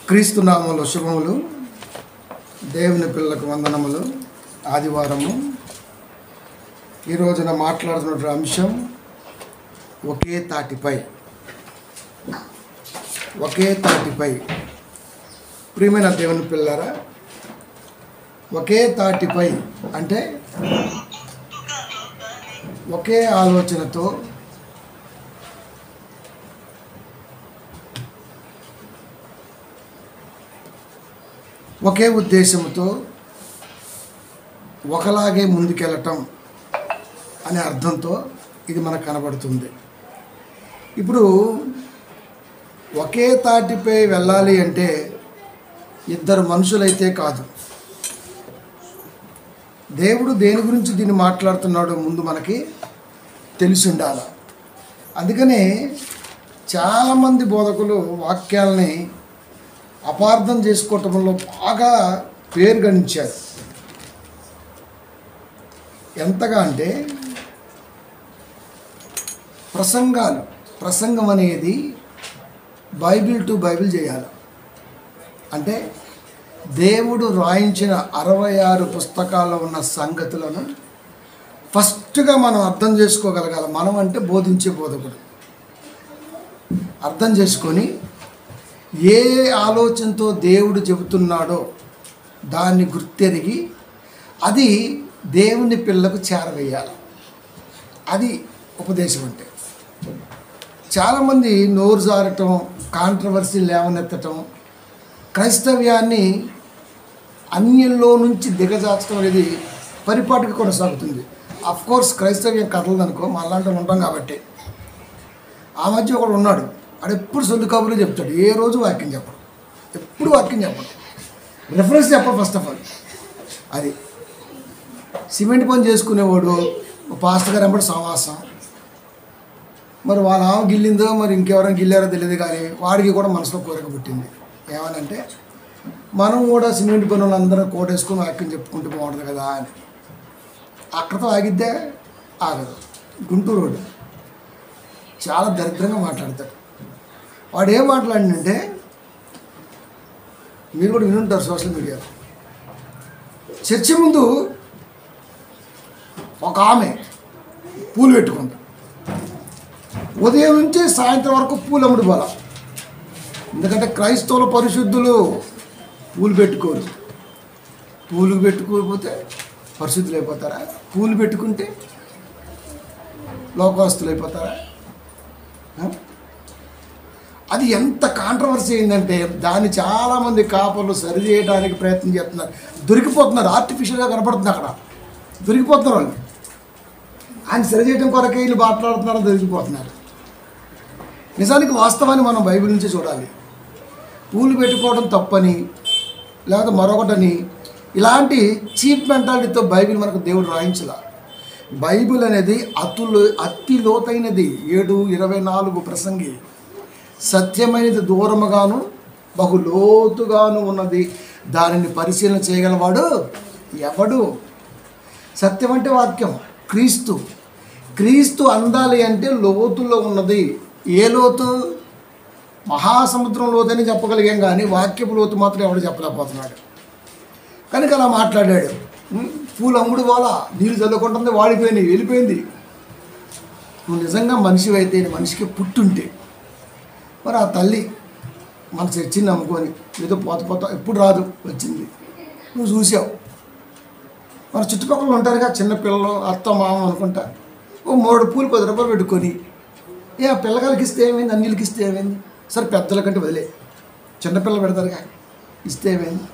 క్రీస్తు నామములో శుభములు. దేవుని పిల్లలకు వందనములు. ఆదివారము. ఈ రోజున మాట్లాడుతున్న అంశం ఒకే తాటిపై. ఒకే తాటిపై. ప్రియమైన దేవుని పిల్లరా, ఒకే తాటిపై అంటే ఒకే ఆలోచనతో ఒకే ఉద్దేశంతో ఒకలాగే ముందుకెళ్ళటం అనే అర్థంతో ఇది మనకు కనబడుతుంది. ఇప్పుడు ఒకే తాటిపై వెళ్ళాలి అంటే ఇద్దరు మనుషులైతే కాదు. దేవుడు దేని గురించి దీన్ని మాట్లాడుతున్నాడో ముందు మనకి తెలిసి ఉండాలి. అందుకనే చాలామంది బోధకులు వాక్యాలని అపార్థం చేసుకోవటంలో బాగా పేరు గణించారు. ఎంతగా అంటే ప్రసంగం అనేది బైబిల్ టు బైబిల్ చేయాలి. అంటే దేవుడు రాయించిన 66 పుస్తకాల్లో ఉన్న సంగతులను ఫస్ట్గా మనం అర్థం చేసుకోగలగాలి. మనం అంటే బోధించే బోధకుడు అర్థం చేసుకొని ఏ ఆలోచనతో దేవుడు చెబుతున్నాడో దాన్ని గుర్తెరిగి అది దేవుని పిల్లకు చేరవేయాలి. అది ఉపదేశం అంటే. చాలామంది నోరు జారటం, కాంట్రవర్సీ లేవనెత్తటం, క్రైస్తవ్యాన్ని అన్యంలో నుంచి దిగజార్చడం అనేది పరిపాటికి కొనసాగుతుంది. అఫ్కోర్స్ క్రైస్తవ్యం కదలదనుకో, మనలాంటి ఉంటాం కాబట్టి. ఆ మధ్య ఒకడు ఉన్నాడు, ఆడు ఎప్పుడు సొల్లు కబుర్లు చెప్తాడు, ఏ రోజు వాక్యం చెప్పడు, ఎప్పుడు వాక్యం చెప్పడు, రెఫరెన్స్ చెప్పడు. ఫస్ట్ ఆఫ్ ఆల్ అది సిమెంట్ పని చేసుకునేవాడు పాస్టర్ గారు ఎంబడి సమాసం. మరి వాళ్ళ ఆమె గిల్లిందో మరి ఇంకెవరైనా గిల్లారో తెలియదు, కానీ వాడికి కూడా మనసులో కోరిక పుట్టింది. ఏమనంటే మనం కూడా సిమెంట్ పని వాళ్ళందరూ కోటేసుకొని వాక్యం చెప్పుకుంటూ బాగుంటుంది కదా అని. అక్కడతో ఆగిద్దే ఆగదు. గుంటూరు రోడ్డు చాలా దరిద్రంగా మాట్లాడతాడు. వాడు ఏం మాట్లాడినంటే, మీరు కూడా వినుంటారు సోషల్ మీడియాలో, చర్చి ముందు ఒక ఆమె పూలు పెట్టుకుంది. ఉదయం నుంచి సాయంత్రం వరకు పూలు అమ్ముడు పోలా. ఎందుకంటే క్రైస్తవుల పరిశుద్ధులు పూలు పెట్టుకోరు. పూలు పెట్టుకోకపోతే పరిశుద్ధులు అయిపోతారా? పూలు పెట్టుకుంటే లోకస్తులు అయిపోతారా? అది ఎంత కాంట్రవర్సీ అయిందంటే దాన్ని చాలామంది కాపర్లు సరి చేయడానికి ప్రయత్నం చేస్తున్నారు. దొరికిపోతున్నారు, ఆర్టిఫిషియల్గా కనపడుతుంది. అక్కడ దొరికిపోతున్నారు వాళ్ళు. ఆయన సరి చేయడం కొరకే వీళ్ళు మాట్లాడుతున్నారు, దొరికిపోతున్నారు. నిజానికి వాస్తవాన్ని మనం బైబిల్ నుంచి చూడాలి. పూలు పెట్టుకోవడం తప్పని లేకపోతే మరొకటని ఇలాంటి చీప్ మెంటాలిటీతో బైబిల్ మనకు దేవుడు రాయించలా. బైబిల్ అనేది అతి లోతైనది. 7:24 ప్రసంగి. సత్యమైనది దూరముగాను బహు లోతుగాను ఉన్నది, దానిని పరిశీలన చేయగలవాడు ఎవడు? సత్యం అంటే వాక్యం. క్రీస్తు అందాలి అంటే లోతులో ఉన్నది. ఏ లోతు? మహాసముద్రం లోతని చెప్పగలిగాం, కానీ వాక్యపు లోతు మాత్రం ఎవడు చెప్పలేకపోతున్నాడు. కనుక అలా మాట్లాడాడు. పూలు అమ్ముడు వాళ్ళ నీళ్ళు చల్లుకుంటుంది, వాడిపోయినాయి, వెళ్ళిపోయింది. నువ్వు నిజంగా మనిషి అయితే, మనిషికి పుట్టుంటే, మరి ఆ తల్లి మన చర్చిని నమ్ముకొని ఏదో పోత ఎప్పుడు రాదు, వచ్చింది, నువ్వు చూసావు. మన చుట్టుపక్కల ఉంటారుగా చిన్నపిల్లలు, అత్త మామ అనుకుంటా, ఓ 3 పూలు 10 రూపాయలు పెట్టుకొని, ఆ పిల్లగాలకి ఇస్తే ఏమైంది, అన్నిళ్ళకి ఇస్తే ఏమైంది? సరే పెద్దల కంటే వదిలే, చిన్నపిల్లలు పెడతారుగా, ఇస్తే ఏమైంది?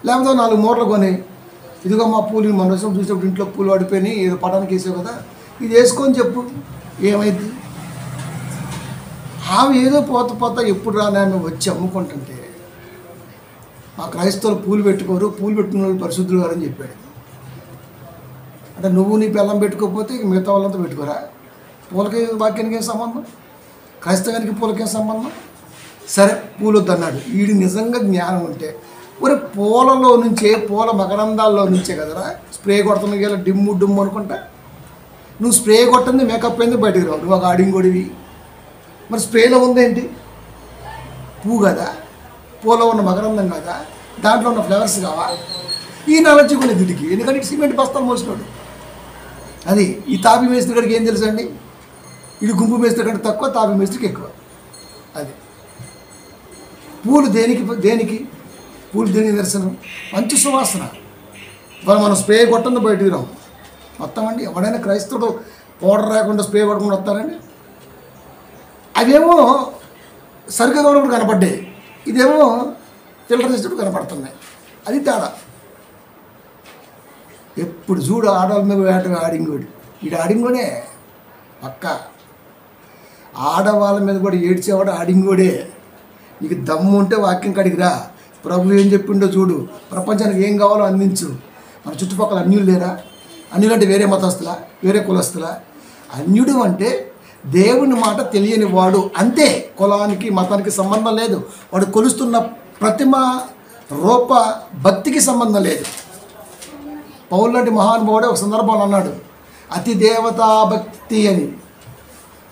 లేకపోతే 4 మూటలు కొని, ఇదిగో మా పూలు మన రోజు చూసినప్పుడు ఇంట్లో పూలు పడిపోయినాయి, ఏదో పటానికి వేసావు కదా, ఇది వేసుకొని చెప్పు, ఏమైంది? ఆమె ఏదో పోత ఎప్పుడు రాని ఆమె వచ్చి అమ్ముకుంటుంటే, మా క్రైస్తవులు పూలు పెట్టుకోరు, పూలు పెట్టుకున్న వాళ్ళు పరిశుద్ధులు గారని చెప్పాడు. అంటే నువ్వు నీ పిల్లం పెట్టుకోకపోతే మిగతా వాళ్ళంతా పెట్టుకోరా? పూలకి వాక్యానికి ఏం సంబంధం? క్రైస్తవానికి పూలకి ఏం సంబంధం? సరే పూలు వద్దన్నాడు. వీడికి నిజంగా జ్ఞానం ఉంటే, మరి పూలలో నుంచే, పూల మకరందాల్లో నుంచే కదరా స్ప్రే కొడుతున్న గల డిమ్ము అనుకుంటా. నువ్వు స్ప్రే కొట్టింది మేకప్ అయింది, బయటికి రావు, నువ్వు ఒక ఆడింగొడివి. మరి స్ప్రేలో ఉందేంటి? పువ్వు కదా. పూలో ఉన్న మకరందం కాదా, దాంట్లో ఉన్న ఫ్లేవర్స్ కావా? ఈ నాలెడ్జ్ కూడా వీటికి, ఎందుకంటే సిమెంట్ బస్తాలు మోసినాడు. అది ఈ తాపి మేస్త్రి గడికి ఏం తెలుసు అండి? ఇది గుంపు మేస్త్రి కంటే తక్కువ, తాపి మేస్త్రికి ఎక్కువ. అది పూలు దేనికి పూలు దేనికి నిదర్శనం? మంచి సువాసన. ఇవాళ మనం స్ప్రే కొట్టండి బయటికి రావు మొత్తం అండి. ఎవడైనా క్రైస్తవుడు పౌడర్ రాకుండా స్ప్రే కొట్టకుండా వస్తారండి? అవేమో సరిగ్గా కూడా కనపడ్డాయి, ఇదేమో ఫిల్టర్ చేసేటప్పుడు కనపడుతున్నాయి. అది తేడా. ఎప్పుడు చూడు ఆడవాళ్ళ మీద వేట ఆడింగోడి, వీడు ఆడింగోడే పక్క. ఆడవాళ్ళ మీద కూడా ఏడ్చేవాడు ఆడింగోడే. నీకు దమ్ము ఉంటే వాక్యం కాడికి రా, ప్రభు ఏం చెప్పిండో చూడు, ప్రపంచానికి ఏం కావాలో అందించు. మన చుట్టుపక్కల అన్యులు లేరా? అన్యులు అంటే వేరే మతస్థులా, వేరే కులస్తులా? అన్యుడు అంటే దేవుని మాట తెలియని వాడు అంతే. కులానికి మతానికి సంబంధం లేదు. వాడు కొలుస్తున్న ప్రతిమ రూప భక్తికి సంబంధం లేదు. పౌలు లాంటి మహానుభావుడే ఒక సందర్భంలో అన్నాడు, అతి దేవతా భక్తి అని.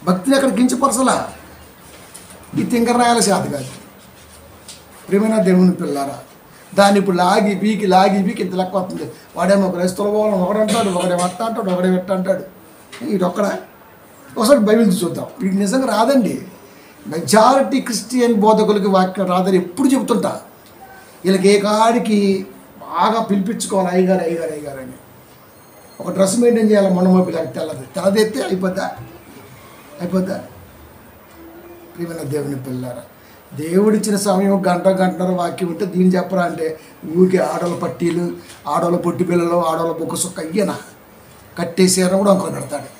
భక్తిని అక్కడ కించపరచలా. ఈ తింకరాయాల శాత కాదు. ప్రేమైన దేవుని పిల్లారా, దాన్ని ఇప్పుడు లాగి పీకి ఇంత లెక్క వస్తుంది. వాడేమో క్రైస్తవుల పోవాలని ఒకడంటాడు, ఒకడేమో అట్ట అంటాడు, ఒకడేమో ఎట్ట అంటాడు. వీడొక్కడ ఒకసారి బైబిల్ చూద్దాం. వీడికి నిజంగా రాదండి. మెజారిటీ క్రిస్టియన్ బోధకులకి వాక్యం రాదని ఎప్పుడు చెబుతుంటా. వీళ్ళకి ఏ కాడికి బాగా పిలిపించుకోవాలి, అయ్యగారు అని. ఒక డ్రెస్ మెయింటైన్ చేయాలి, మొన్నమోపి తెల్లదెత్తే అయిపోద్దా? ప్రియమైన దేవుని పిల్లారా, దేవుడిచ్చిన సమయం గంటన్నర వాక్యం ఉంటే దీన్ని చెప్పరా అంటే ఊరికే ఆడవాళ్ళ పట్టీలు, ఆడవాళ్ళ పొట్టి పిల్లలు, ఆడవాళ్ళ బొక్క సుక్క అయ్యనా కట్టేసారని కూడా అనుకో పెడతాడు.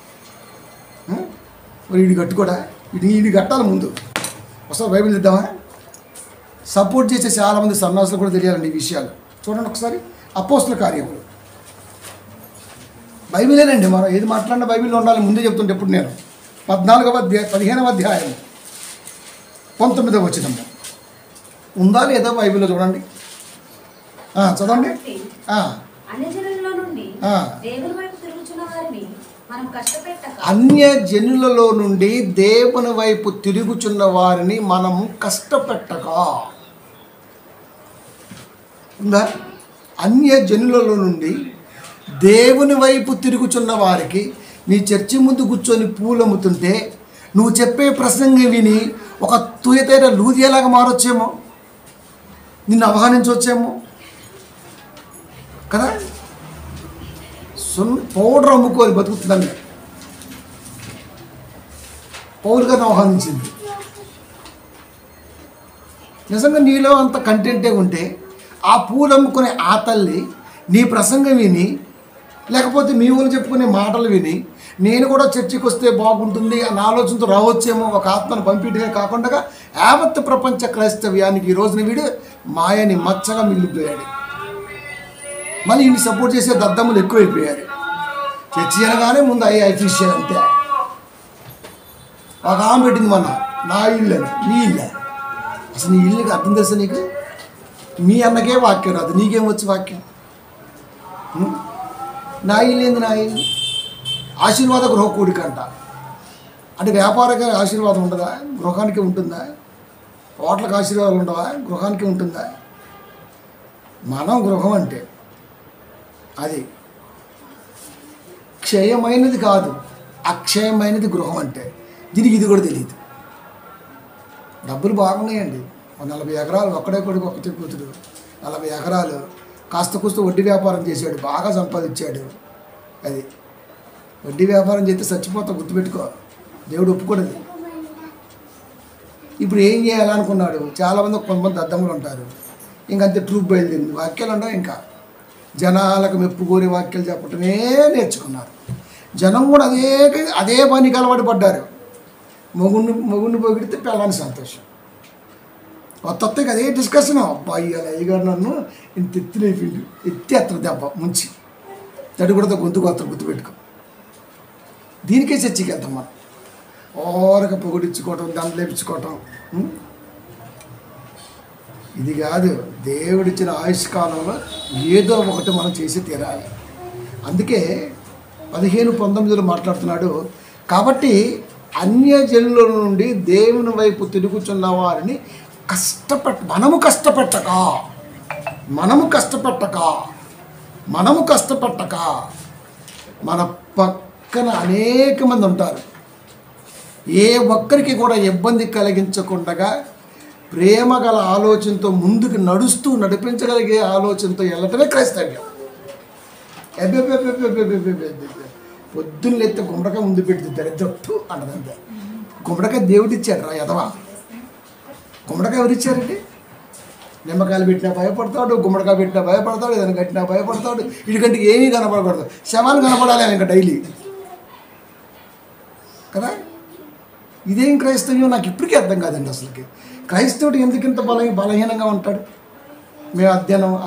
మరి వీడి కట్టుకోడా? వీడి కట్టాలి ముందు. ఒకసారి బైబిల్ ఇద్దామా? సపోర్ట్ చేసే చాలామంది సన్నాసులు కూడా తెలియాలండి ఈ విషయాలు. చూడండి ఒకసారి అపోస్తుల కార్యములు. బైబిలేనండి, మనం ఏది మాట్లాడినా బైబిల్లో ఉండాలి. ముందే చెప్తుంటే ఎప్పుడు నేను 15వ అధ్యాయం 19వ వచనము ఉందా లేదా బైబిల్లో? చూడండి, చదవండి. అన్య జనులలో నుండి దేవుని వైపు తిరుగుచున్న వారిని మనము కష్టపెట్టక. ఉందా? అన్య జనులలో నుండి దేవుని వైపు తిరుగుచున్న వారికి, నీ చర్చి ముందు కూర్చొని పూలు అమ్ముతుంటే నువ్వు చెప్పే ప్రసంగం విని ఒక తుయతైన లూదియాలాగా మారొచ్చేమో, నిన్ను అవమానించవచ్చేమో కదా. పౌడర్ అమ్ముకోవాలి బతుకుతుందని పౌలు గారిని ఆహ్వానించింది. నిజంగా నీలో అంత కంటెంటే ఉంటే ఆ పూలు అమ్ముకునే ఆ తల్లి నీ ప్రసంగం విని, లేకపోతే మీ ఊళ్ళు చెప్పుకునే మాటలు విని నేను కూడా చర్చికి వస్తే బాగుంటుంది అన్న ఆలోచనతో రావచ్చేమో. ఒక ఆత్మను పంపిణీగా కాకుండా యావత్ ప్రపంచ క్రైస్తవ్యానికి ఈ రోజున వీడు మాయని మచ్చగా మిగిలిపోయాడు. మళ్ళీ ఈయన సపోర్ట్ చేసే దద్దమ్మలు ఎక్కువైపోయారు. చర్చి అనగానే ముందు ఐఫీషియల్ అంతే. ఒక ఆమె పెట్టింది మొన్న, నా ఇల్లు అని. నీ ఇల్లు? అసలు నీ ఇల్లుకి అర్థం తెలుసా నీకు? మీ అన్నకే వాక్యం రాదు, నీకేం వచ్చి వాక్యం? నా ఇల్లు ఏంది? నా ఇల్లు ఆశీర్వాద గృహ కూడికంట. అంటే వ్యాపారకి ఆశీర్వాదం ఉండదా? గృహానికి ఉంటుందా? హోటల్కి ఆశీర్వాదాలు ఉండవా? గృహానికి ఉంటుందా? మనం గృహం అంటే అది క్షయమైనది కాదు, అక్షయమైనది గృహం అంటే. దీనికి ఇది కూడా తెలియదు. డబ్బులు బాగున్నాయండి. 40 ఎకరాలు ఒక్కడే కొడుకు, ఒక్కటే కూతురు. 40 ఎకరాలు కాస్త కూస్త వడ్డీ వ్యాపారం చేశాడు, బాగా సంపాదించాడు. అది వడ్డీ వ్యాపారం చేస్తే చచ్చిపోతా, గుర్తుపెట్టుకో. దేవుడు ఒప్పుకోడది. ఇప్పుడు ఏం చేయాలనుకున్నాడు? చాలామంది కొంతమంది దద్దములు ఉంటారు. ఇంకంతే ట్రూప్ బయలుదేరింది. వాక్యాలు ఉండవు. ఇంకా జనాలకు మెప్పు కోరే వాక్యాలు చెప్పటమే నేర్చుకున్నారు. జనం కూడా అదే పనికి అలవాటు పడ్డారు. మొగుడిని పొగిడితే పిల్లని సంతోషం. కొత్తకి అదే డిస్కషన్. అబ్బాయి అయ్యగారు నన్ను ఇంత ఎత్తులేపిండు, ఎత్తి అత్తరు దెబ్బ ముంచి తడి కూడా గొంతుకు అత్తరు, గుర్తుపెట్టుకో. దీనికే చర్చికి వెళ్తాం మనం. ఓరక పొగిడించుకోవటం, దండలు లేపించుకోవటం. ఇది కాదు. దేవుడిచ్చిన ఆయుష్కాలంలో ఏదో ఒకటి మనం చేసి తీరాలి. అందుకే 15:19 మాట్లాడుతున్నాడు. కాబట్టి అన్యజనుల నుండి దేవుని వైపు తిరుగుచున్న వారిని మనము కష్టపెట్టక మన పక్కన అనేక మంది ఉంటారు. ఏ ఒక్కరికి కూడా ఇబ్బంది కలిగించకుండా ప్రేమ గల ఆలోచనతో ముందుకు నడిపించగలిగే ఆలోచనతో వెళ్ళటమే క్రైస్తవ్యం. పొద్దున్న లేస్తే గుమ్మడికాయ ముందు పెట్టి దరిద్రట్టు అన్నదంతే. గుమ్మడికాయ దేవుడు ఇచ్చాడు రా ఎదవా. గుమ్మడికాయ ఎవరు ఇచ్చారండి? నిమ్మకాయలు పెట్టినా భయపడతాడు, గుమ్మడికాయ పెట్టినా భయపడతాడు, ఏదైనా కట్టినా భయపడతాడు. వీడికంటే ఏమీ కనపడకూడదు, శవాలు కనపడాలి ఇంకా డైలీ కదా. ఇదేం క్రైస్తవ్యం నాకు ఇప్పటికీ అర్థం కాదండి అసలుకి. క్రైస్తవుడు ఎందుకు ఇంత బలహీనంగా ఉంటాడు? మేము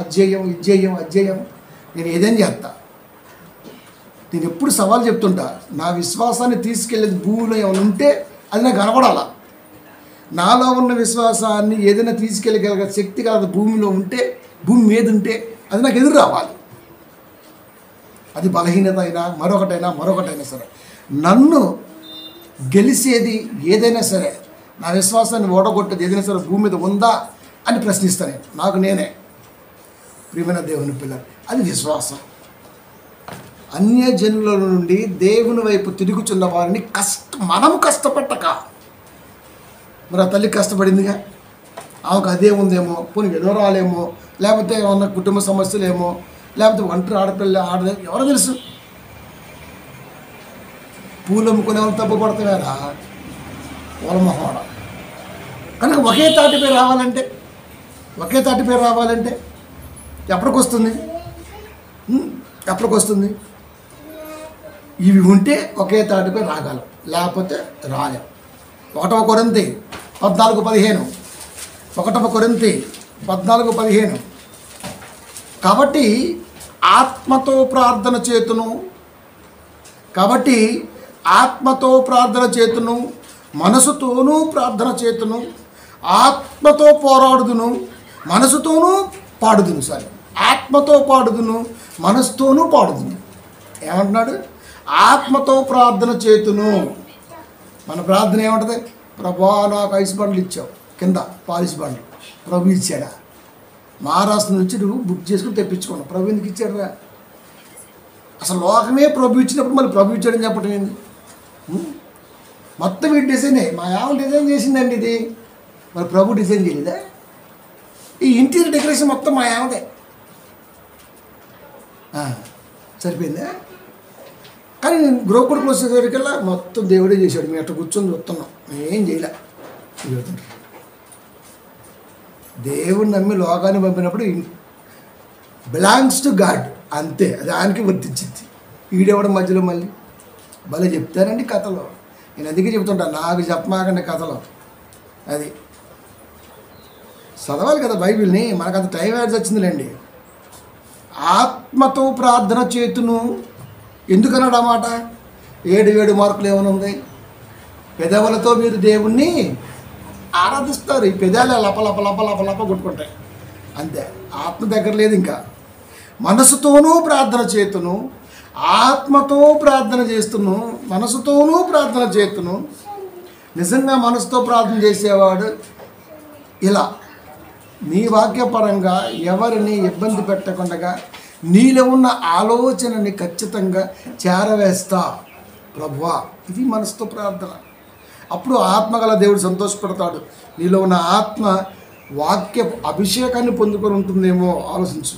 అధ్యయం నేను ఏదేం చేస్తా. నేను ఎప్పుడు సవాల్ చెప్తుంటా, నా విశ్వాసాన్ని తీసుకెళ్ళేది భూమిలో ఏమైనా ఉంటే అది నాకు కనపడాలా. నాలో ఉన్న విశ్వాసాన్ని ఏదైనా తీసుకెళ్ళగలిగే శక్తి కాదు భూమిలో ఉంటే, భూమి మీద ఉంటే అది నాకు ఎదురు రావాలి. అది బలహీనత అయినా మరొకటైనా సరే, నన్ను గెలిచేది ఏదైనా సరే, నా విశ్వాసాన్ని ఓడగొట్టేది ఏదైనా సరే భూమి మీద ఉందా అని ప్రశ్నిస్తాను నాకు నేనే. ప్రియమైన దేవుని పిల్లలు, అది విశ్వాసం. అన్యజనుల నుండి దేవుని వైపు తిరుగుచున్న వారిని మనము కష్టపెట్టక. మరి ఆ తల్లి కష్టపడిందిగా, ఆమెకు అదే ఉందేమో, పోనీ విధవరాలేమో, లేకపోతే ఏమన్నా కుటుంబ సమస్యలేమో, లేకపోతే ఒంటరి ఆడపిల్ల ఎవరో తెలుసు. పూలు అమ్ముకునే వాళ్ళు తప్పు పడతారా పొలమొహోడ. కనుక ఒకే తాటిపై రావాలంటే ఎప్పటికొస్తుంది? ఇవి ఉంటే ఒకే తాటిపై రాగలం, లేకపోతే రాలేం. 1 కొరింథీ 14:15 కాబట్టి ఆత్మతో ప్రార్థన చేతును మనసుతోనూ ప్రార్థన చేతును, ఆత్మతో పోరాడుదును మనసుతోనూ పాడుదును. ఆత్మతో పాడుదును మనసుతోనూ పాడుదును. ఏమంటున్నాడు? ఆత్మతో ప్రార్థన చేతును. మన ప్రార్థన ఏమంటుంది? ప్రభా నాకు ఐస్ బండ్లు ఇచ్చావు, కింద పాలిష్ బండ్లు ప్రభు ఇచ్చాడా? మహారాష్ట్ర నుంచి నువ్వు బుక్ చేసుకుని తెప్పించుకున్నావు, ప్రభు ఎందుకు ఇచ్చాడురా? అసలు లోకమే ప్రభు ఇచ్చినప్పుడు మళ్ళీ ప్రభు ఇచ్చాడని చెప్పటం ఏంది? మొత్తం ఈ డిజైనే మా ఆవిడ డిజైన్ చేసిందండి. ఇది మరి ప్రభు డిజైన్ చేయలేదా? ఈ ఇంటీరియర్ డెకరేషన్ మొత్తం మా ఆవిడే. సరిపోయిందా? కానీ గృహకుడికి వచ్చేసరికల్లా మొత్తం దేవుడే చేశాడు. మేము అట్లా కూర్చొని చూస్తున్నాం, మేమేం చేయలే. దేవుడిని నమ్మి లోకాన్ని పంపినప్పుడు బిలాంగ్స్ టు గాడ్, అంతే, అది ఆయనకి వర్తించింది. ఈడెవడం మధ్యలో మళ్ళీ భలే చెప్తారండి కథలో. నేను అందుకే చెప్తుంటా, నాకు చెప్పమాకండి కథలో. అది చదవాలి కదా బైబిల్ని, మనకు అంత టైం యాడ్స్ వచ్చిందిలేండి. ఆత్మతో ప్రార్థన చేతును ఎందుకన్నాడు ఆ మాట? 7 మార్కులు ఏమైనా ఉంది? పెదవులతో మీరు దేవుణ్ణి ఆరాధిస్తారు. ఈ పెదాలు లప కొట్టుకుంటాయి అంతే, ఆత్మ దగ్గర లేదు. ఇంకా మనసుతోనూ ప్రార్థన చేతును, ఆత్మతో ప్రార్థన చేస్తును, మనసుతోనూ ప్రార్థన చేతును. నిజంగా మనసుతో ప్రార్థన చేసేవాడు ఇలా నీ వాక్యపరంగా ఎవరిని ఇబ్బంది పెట్టకుండా నీలో ఉన్న ఆలోచనని ఖచ్చితంగా చేరవేస్తా ప్రభువా, ఇది మనసుతో ప్రార్థన. అప్పుడు ఆత్మగల దేవుడు సంతోషపడతాడు. నీలో ఉన్న ఆత్మ వాక్య అభిషేకాన్ని పొందుకొని ఉంటుందేమో ఆలోచించు.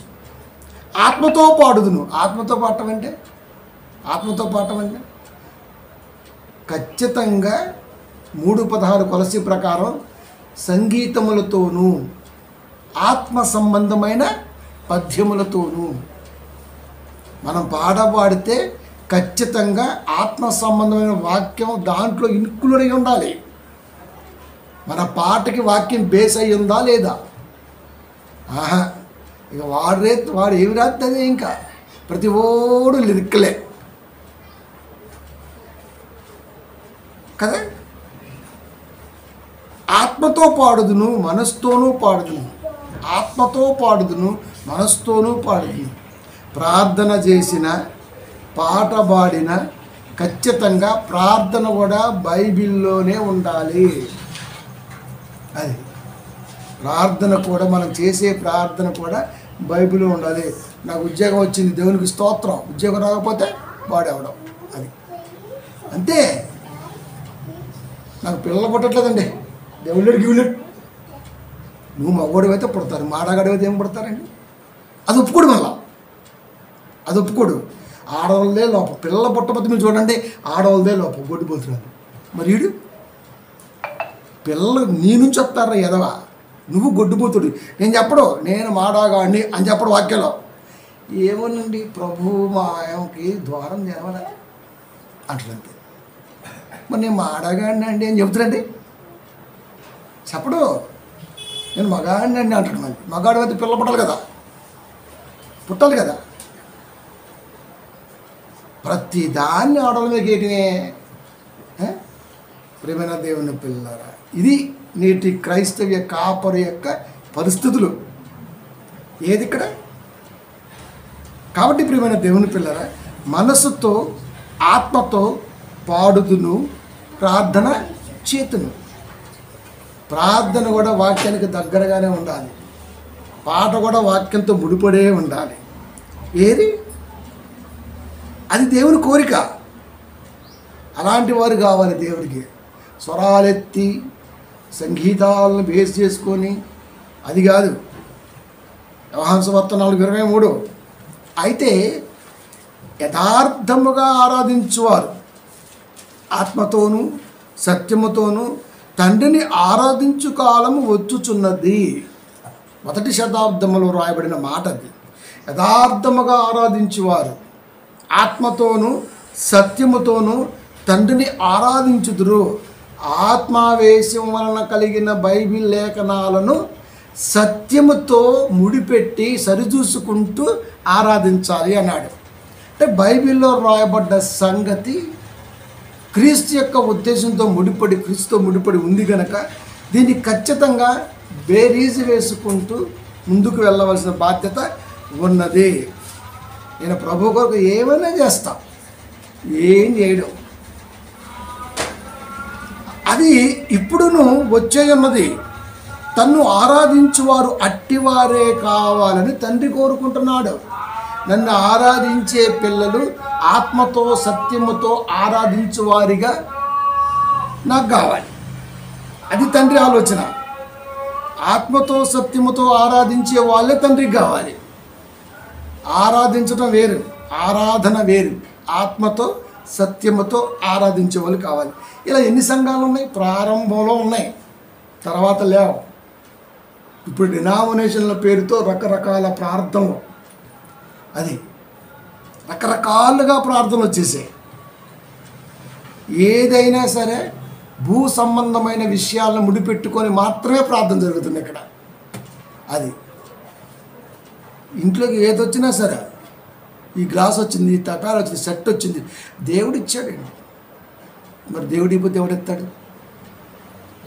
ఆత్మతో పాడుదును. ఆత్మతో పాడటం అంటే ఖచ్చితంగా 3:16 కొలసి ప్రకారం సంగీతములతోనూ ఆత్మ సంబంధమైన పద్యములతోనూ మనం పాడితే ఖచ్చితంగా ఆత్మ సంబంధమైన వాక్యం దాంట్లో ఇన్క్లూడ్ అయి ఉండాలి. మన పాటకి వాక్యం బేస్ అయి ఉందా లేదా? ఇక వాడు ఏమి రాస్తుంది, ఇంకా ప్రతి ఓడు లిరిక్లే కదా. ఆత్మతో పాడుదును మనసుతోనూ పాడుదును, ఆత్మతో పాడుదును మనసుతోనూ పాడుదును. ప్రార్థన చేసిన పాట పాడిన ఖచ్చితంగా ప్రార్థన కూడా బైబిల్లోనే ఉండాలి. అది ప్రార్థన కూడా, మనం చేసే ప్రార్థన కూడా బైబిల్లో ఉండాలి. నాకు ఉద్యోగం వచ్చింది, దేవునికి స్తోత్రం. ఉద్యోగం రాకపోతే వాడేవడం, అది అంతే. నాకు పిల్లలు పుట్టట్లేదండి, దేవుళ్ళకి గివ్వులేడు. నువ్వు మగోడు అయితే పుడతారు, మాడగాడు అయితే ఏం పుడతారండి? అది ఒప్పుకోడు, మళ్ళా అది ఒప్పుకోడు. ఆడవాళ్ళదే లోపం. పిల్లలు పుట్టకపోతే మీరు చూడండి, ఆడవాళ్ళదే లోపం, గొడ్డుపోతున్నారు. మరి వీడు పిల్లలు నీ నుంచి వస్తారా ఎదవా, నువ్వు గొడ్డుపోతుడు. నేను చెప్పడు, నేను మాడాగాడిని అని చెప్పడు వాక్యంలో. ఏమోనండి ప్రభు మా ఆయనకి ద్వారం చేయాల అంటాడంతే. మరి నేను మాడాగాడిని అండి అని చెబుతాడండి, చెప్పడు. నేను మగాడిని అండి అంటాడు. మరి మగాడు అయితే పిల్ల పుట్టాలి కదా, పుట్టాలి కదా. ప్రతి దాన్ని ఆడవాళ్ళ మీద గేటినే. ప్రియమైన దేవుని పిల్లరా, ఇది నేటి క్రైస్తవ్య కాపరి యొక్క పరిస్థితులు. ఏది ఇక్కడ? కాబట్టి ప్రియమైన దేవుని పిల్లరా, మనసుతో ఆత్మతో పాడుదును, ప్రార్థన చేతును. ప్రార్థన కూడా వాక్యానికి దగ్గరగానే ఉండాలి, పాట కూడా వాక్యంతో ముడిపడే ఉండాలి. ఏది? అది దేవుని కోరిక. అలాంటి వారు కావాలి దేవుడికి. స్వరాలెత్తి సంగీతాలను బేస్ చేసుకొని అది కాదు. యోహాను సువార్త 4:23. అయితే యథార్థముగా ఆరాధించువారు ఆత్మతోనూ సత్యముతోనూ తండ్రిని ఆరాధించు కాలము వచ్చుచున్నది. 1వ శతాబ్దంలో రాయబడిన మాట అది. యథార్థముగా ఆరాధించువారు ఆత్మతోనూ సత్యముతోనూ తండ్రిని ఆరాధించుదురు. ఆత్మావేశం వలన కలిగిన బైబిల్ లేఖనాలను సత్యముతో ముడిపెట్టి సరిచూసుకుంటూ ఆరాధించాలి అన్నాడు. అంటే బైబిల్లో రాయబడ్డ సంగతి క్రీస్తు యొక్క ఉద్దేశంతో ముడిపడి, క్రీస్తుతో ముడిపడి ఉంది కనుక దీన్ని ఖచ్చితంగా బేరీజు వేసుకుంటూ ముందుకు వెళ్ళవలసిన బాధ్యత ఉన్నది. నేను ప్రభు కొరకు ఏమైనా చేస్తా, ఏం చేయడం అది ఇప్పుడును వచ్చే ఉన్నది. తన్ను ఆరాధించువారు అట్టివారే కావాలని తండ్రి కోరుకుంటున్నాడు. నన్ను ఆరాధించే పిల్లలు ఆత్మతో సత్యముతో ఆరాధించువారిగా నాకు కావాలి. అది తండ్రి ఆలోచన. ఆత్మతో సత్యముతో ఆరాధించే వాళ్ళే తండ్రికి కావాలి. ఆరాధించడం వేరు, ఆరాధన వేరు. ఆత్మతో సత్యముతో ఆరాధించే వాళ్ళు కావాలి. ఇలా ఎన్ని సంఘాలు ఉన్నాయి? ప్రారంభంలో ఉన్నాయి, తర్వాత లేవు. ఇప్పుడు డినామినేషన్ల పేరుతో రకరకాల ప్రార్థనలు, అది రకరకాలుగా ప్రార్థనలు వచ్చేసాయి. ఏదైనా సరే భూ సంబంధమైన విషయాలను ముడిపెట్టుకొని మాత్రమే ప్రార్థన జరుగుతుంది ఇక్కడ. అది ఇంట్లోకి ఏది వచ్చినా సరే, ఈ గ్లాస్ వచ్చింది, ఈ తటాలు వచ్చింది, సెట్ వచ్చింది, దేవుడు ఇచ్చాడండి. మరి దేవుడు ఇవ్వదు, దేవుడు ఎత్తాడు.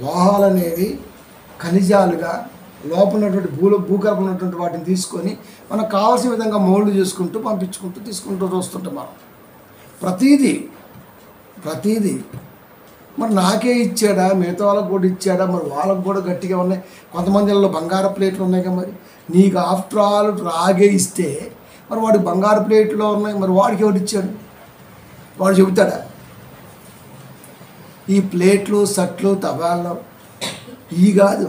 లోహాలు అనేవి ఖనిజాలుగా లోపల ఉన్నటువంటి భూగర్భంలో ఉన్నటువంటి వాటిని తీసుకొని మనకు కావాల్సిన విధంగా మోల్డ్ చేసుకుంటూ పంపించుకుంటూ తీసుకుంటూ చూస్తుంటాం మనం. ప్రతీది మరి నాకే ఇచ్చాడా, మిగతా వాళ్ళకు కూడా ఇచ్చాడా? మరి వాళ్ళకు కూడా గట్టిగా ఉన్నాయి. కొంతమందిలో బంగారు ప్లేట్లు ఉన్నాయి కదా. మరి నీకు ఆఫ్టర్ ఆల్ రాగే ఇస్తే మరి వాడికి బంగారు ప్లేట్లో ఉన్నాయి, మరి వాడికి ఎవరు ఇచ్చాడు? వాడు చెబుతాడా? ఈ ప్లేట్లు సట్లు తబాల్లో ఇది కాదు,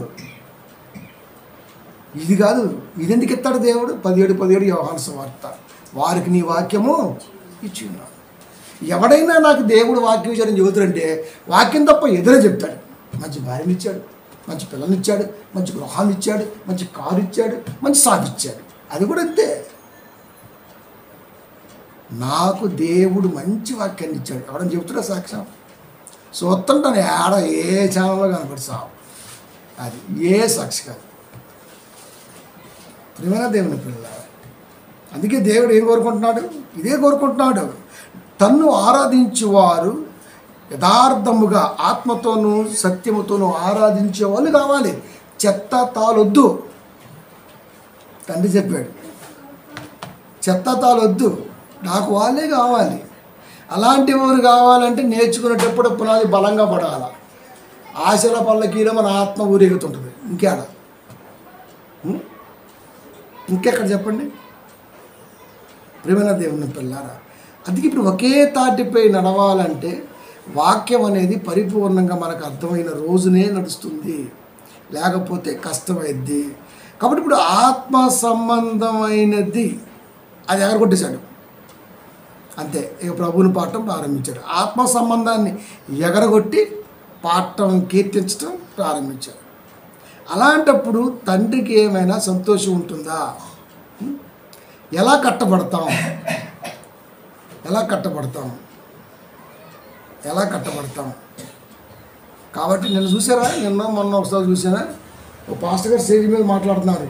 ఇది ఎందుకు ఎత్తాడు దేవుడు? 17 యోహాను సువార్త. వారికి నీ వాక్యము ఇచ్చి ఉన్నాడు. ఎవడైనా నాకు దేవుడు వాక్యం ఇచ్చాడని చెబుతాడంటే వాక్యం తప్ప ఎదురే చెప్తాడు. మంచి భార్యని ఇచ్చాడు, మంచి పిల్లల్ని ఇచ్చాడు, మంచి గృహాన్ని ఇచ్చాడు, మంచి కారు ఇచ్చాడు, మంచి సాగు ఇచ్చాడు. అది కూడా అంతే. నాకు దేవుడు మంచి వాక్యాన్ని ఇచ్చాడు ఎవడని చెబుతున్నా సాక్ష్యం చూస్తుంటాను. ఆడ ఏ ఛానల్లో కనపడి సావు, అది ఏ సాక్షి కాదు. ప్రియమైన దేవుని పిల్ల, అందుకే దేవుడు ఏం కోరుకుంటున్నాడు? ఇదే కోరుకుంటున్నాడు. తన్ను ఆరాధించేవారు యథార్థముగా ఆత్మతోనూ సత్యముతోనూ ఆరాధించే వాళ్ళు కావాలి. చెత్త తాళొద్దు. తండ్రి చెప్పాడు, చెత్త తాళొద్దు, నాకు వాళ్ళే కావాలి. అలాంటి వారు కావాలంటే నేర్చుకునేటప్పుడు పునాది బలంగా పడాలి. ఆశల పల్లకీలో మన ఆత్మ ఊరేగుతుంటుంది. ఇంకేడ ఉం? ఇంకెక్కడ చెప్పండి ప్రియమైన దేవుని పిల్లారా. అందుకే ఇప్పుడు ఒకే తాటిపై నడవాలంటే వాక్యం అనేది పరిపూర్ణంగా మనకు అర్థమైన రోజునే నడుస్తుంది, లేకపోతే కష్టమైద్ది. కాబట్టి ఇప్పుడు ఆత్మ సంబంధమైనది అది ఎగరగొట్టేశాడు అంతే. ఇక ప్రభువుని పాడటం ప్రారంభించాడు. ఆత్మ సంబంధాన్ని ఎగరగొట్టి పాడటం కీర్తించడం ప్రారంభించాడు. అలాంటప్పుడు తండ్రికి ఏమైనా సంతోషం ఉంటుందా? ఎలా కట్టబడతాం? ఎలా కట్టబడతాం? ఎలా కట్టబడతాం? కాబట్టి నిన్న చూసారా, మొన్న ఒకసారి చూసారా, ఓ పాస్టర్ గారు స్టేజ్ మీద మాట్లాడుతున్నారు,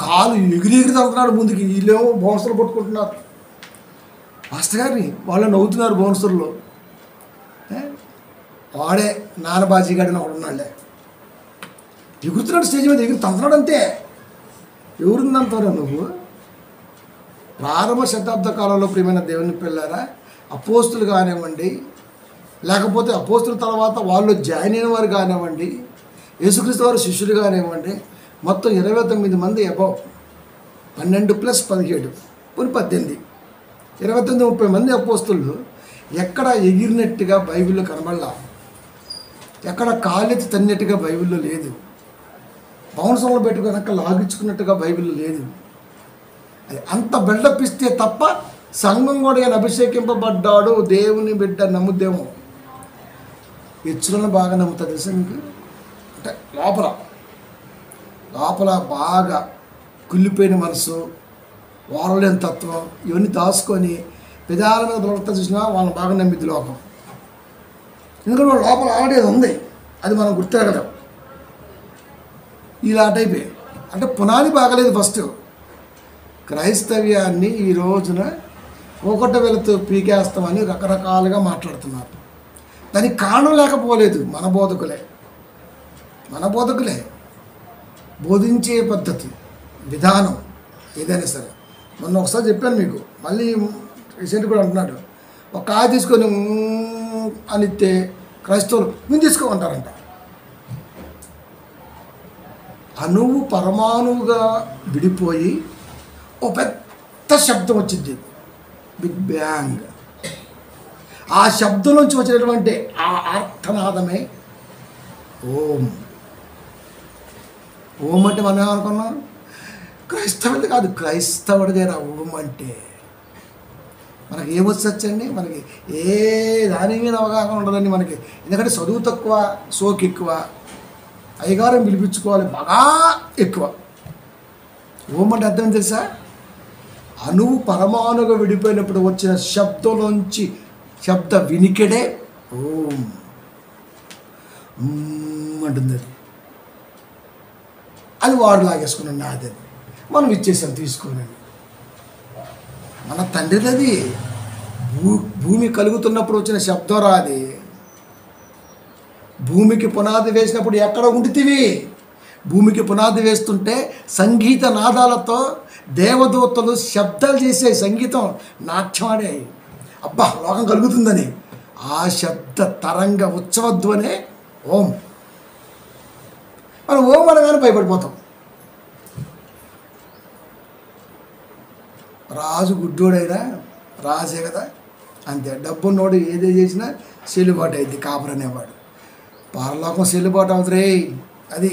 కాలు ఎగిరి తగ్గుతున్నాడు ముందుకి, వీళ్ళేమో బౌన్సర్లు పట్టుకుంటున్నారు పాస్టర్ గారిని, వాళ్ళు నవ్వుతున్నారు బౌన్సర్లో. వాడే నానబాజీగాడిని ఒకడు ఉన్నాడులే, ఎగురుతున్నాడు స్టేజ్ మీద, ఎగిరి తంతున్నాడు అంతే. ఎవరుందంటారా నువ్వు? ప్రారంభ శతాబ్ద కాలంలో ప్రియమైన దేవుని పిల్లారా, అపోస్తులు కానివ్వండి, లేకపోతే అపోస్తుల తర్వాత వాళ్ళు జాయిన్ అయిన వారు కానివ్వండి, యేసుక్రీస్తు వారు శిష్యులు కానివ్వండి, మొత్తం 29 మంది అబౌవ్, 12+17 పోనీ 18, 29-30 మంది అపోస్తులు ఎక్కడ ఎగిరినట్టుగా బైబిల్లో కనబడలా, ఎక్కడ కాలెత్తి తన్నట్టుగా బైబిల్లో లేదు, బౌన్సర్లు పెట్టుకున్నాక లాగించుకున్నట్టుగా బైబిల్లో లేదు. అది అంత బిల్డప్ ఇస్తే తప్ప సంఘం కూడా ఆయన అభిషేకింపబడ్డాడు దేవుని బిడ్డ నమ్ముద్దేమో. హెచ్చులను బాగా నమ్ముతా తెలుసా మీకు? అంటే లోపల బాగా కుళ్ళిపోయిన మనసు, వారలేని తత్వం, ఇవన్నీ దాచుకొని పెదాల మీద దొరకతా చూసినా వాళ్ళని బాగా నమ్మిద్ది లోకం. ఎందుకంటే వాళ్ళ లోపల ఆడేది ఉంది, అది మనం గుర్తిరగలేం. ఇలా టైపే అంటే పునాది బాగలేదు. ఫస్ట్ క్రైస్తవ్యాన్ని ఈ రోజున ఒకట వెళుతూ పీకేస్తామని రకరకాలుగా మాట్లాడుతున్నారు. దానికి కారణం లేకపోలేదు, మన బోధకులే బోధించే పద్ధతి విధానం ఏదైనా సరే. మొన్న ఒకసారి చెప్పాను మీకు, మళ్ళీ రీసెంట్ కూడా అంటున్నాడు, ఒక కాయ తీసుకొని అనిస్తే క్రైస్తవులు మేము తీసుకోమంటారంట. అణువు పరమాణువుగా విడిపోయి ఓ పెద్ద శబ్దం వచ్చింది, బిగ్ బ్యాంగ్. ఆ శబ్దం నుంచి వచ్చినటువంటి ఆ ఆర్తనాదమే ఓం. ఓం అంటే మనం ఏమనుకున్నాం? క్రైస్తవుడి కాదు, క్రైస్తవుడిదే రా ఓం అంటే. మనకి ఏమొచ్చండి? మనకి ఏ దాని మీద అవగాహన ఉండదండి మనకి. ఎందుకంటే చదువు తక్కువ, సోకు ఎక్కువ, అయ్యగారం పిలిపించుకోవాలి బాగా ఎక్కువ. ఓం అంటే అర్థం తెలుసా? అణువు పరమాణుగా విడిపోయినప్పుడు వచ్చిన శబ్దంలోంచి శబ్ద వినికిడే ఓం అంటుంది. అది వాడు లాగేసుకున్నాడు, నాది మనం ఇచ్చేసాం తీసుకోనండి. మన తండ్రిది భూమి కలుగుతున్నప్పుడు వచ్చిన శబ్దం రాది. భూమికి పునాది వేసినప్పుడు ఎక్కడ ఉండితివి? భూమికి పునాది వేస్తుంటే సంగీత నాదాలతో దేవదూతలు శబ్దాలు చేసే సంగీతం నాట్యం ఆడే, అబ్బా లోకం కలుగుతుందని. ఆ శబ్ద తరంగ ఉత్సవధ్వనే ఓం. మనం ఓం అనగానే భయపడిపోతాం. రాజు గుడ్డోడైనా రాజే కదా, అంతే. డబ్బున్నోడు ఏదే చేసినా చెల్లుబాటు అయింది. కాపురు అనేవాడు పరలోకం చెల్లుబాటు అవుతురే అది.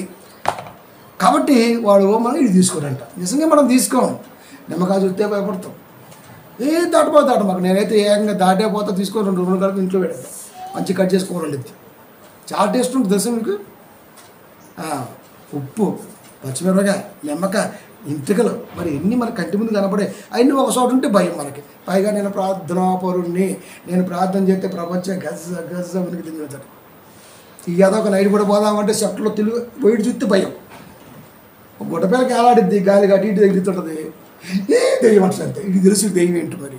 కాబట్టి వాడు ఓం అని ఇది తీసుకోడంట. నిజంగా మనం తీసుకోం, నిమ్మకాయ చూస్తే భయపడతాం. దాటిపోతాడు మాకు. నేనైతే ఏకంగా దాటే పోతా, తీసుకొని 2 కలిపి ఇంట్లో పెడతాను, మంచి కట్ చేసుకోవాలి. చాలా టేస్ట్ ఉంటుంది తెలుసా మీకు? ఉప్పు, పచ్చిమిరపకాయ, నిమ్మకాయ, ఇంటికలు, మరి ఎన్ని మన కంటి ముందు కనపడే అవన్నీ ఒక చోట ఉంటే భయం మనకి. పైగా నేను ప్రార్థనాపరుణ్ణి, నేను ప్రార్థన చేస్తే ప్రపంచం గజ ఉనికి తిరుగుతాడు. ఇక అదొక నైట్ కూడా పోదామంటే షర్ట్లో తెలుగు బయట చూస్తే భయం. గుడ్డపిల్లకి ఏలాడిద్ది, గాలి కట్టి ఇటు తగ్గుతుంటుంది. దెయ్యం అంటే ఇది తెలుసు దెయ్యం ఏంటి మరి.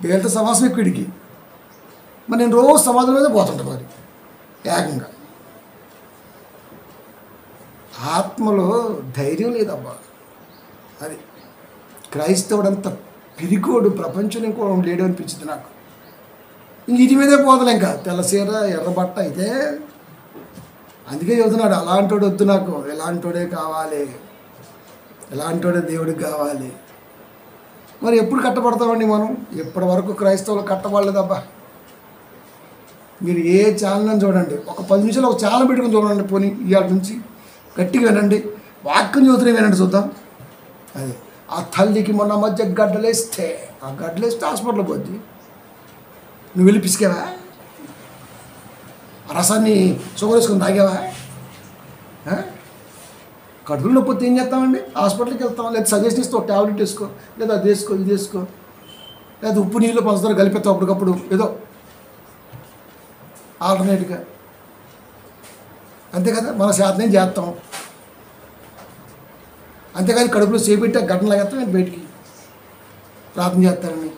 దెయ్యంతో సమాసం ఎక్కువ ఇడికి. మరి నేను రోజు సమాధుల మీద పోతుంటా మరి ఏకంగా. ఆత్మలో ధైర్యం లేదబ్బా. అది క్రైస్తవుడంత పిరికోడు ప్రపంచం ఇంకో లేడు అనిపించింది నాకు. ఇంక ఇటు మీదే పోదలే, ఇంకా తెల్లసీర ఎర్రబట్ట అయితే. అందుకే చెబుతున్నాడు, అలాంటోడు వద్దు నాకు, ఎలాంటోడే కావాలి. ఎలాంటి వాడే దేవుడికి కావాలి. మరి ఎప్పుడు కట్టబడతామండి మనం? ఇప్పటి వరకు క్రైస్తవులు కట్టబడలేదబ్బా. మీరు ఏ ఛానల్ చూడండి, ఒక 10 నిమిషాలు ఒక ఛానల్ పెట్టుకుని చూడండి. పోనీ ఇవాళ నుంచి గట్టిగా వినండి, వాక్యం చదువుతున్నా వినండి, చూద్దాం. అది ఆ తల్లికి మొన్న మధ్య గడ్డలేస్తే హాస్పిటల్ పోద్ది. నువ్వు వెళ్ళి పిసికావా? ఆ రసాన్ని షుగర్ వేసుకొని తాగావా? కడుపులో నొప్పి వస్తే ఏం చేస్తామండి? హాస్పిటల్కి వెళ్తాం, లేదా సజెషన్ ఇస్తావు, ట్యాబ్లెట్ వేసుకో, లేదా అది వేసుకో, ఇది వేసుకో, లేదా ఉప్పు నీళ్ళు పంచదార కలిపేస్తావు అప్పటికప్పుడు ఏదో ఆల్టర్నేట్గా. అంతే కదా, మన శాతం చేస్తాం. అంతేకాని కడుపులో చేపెట్టి ఘటన లాగేస్తాం, నేను బయటికి ప్రార్థన చేస్తానని.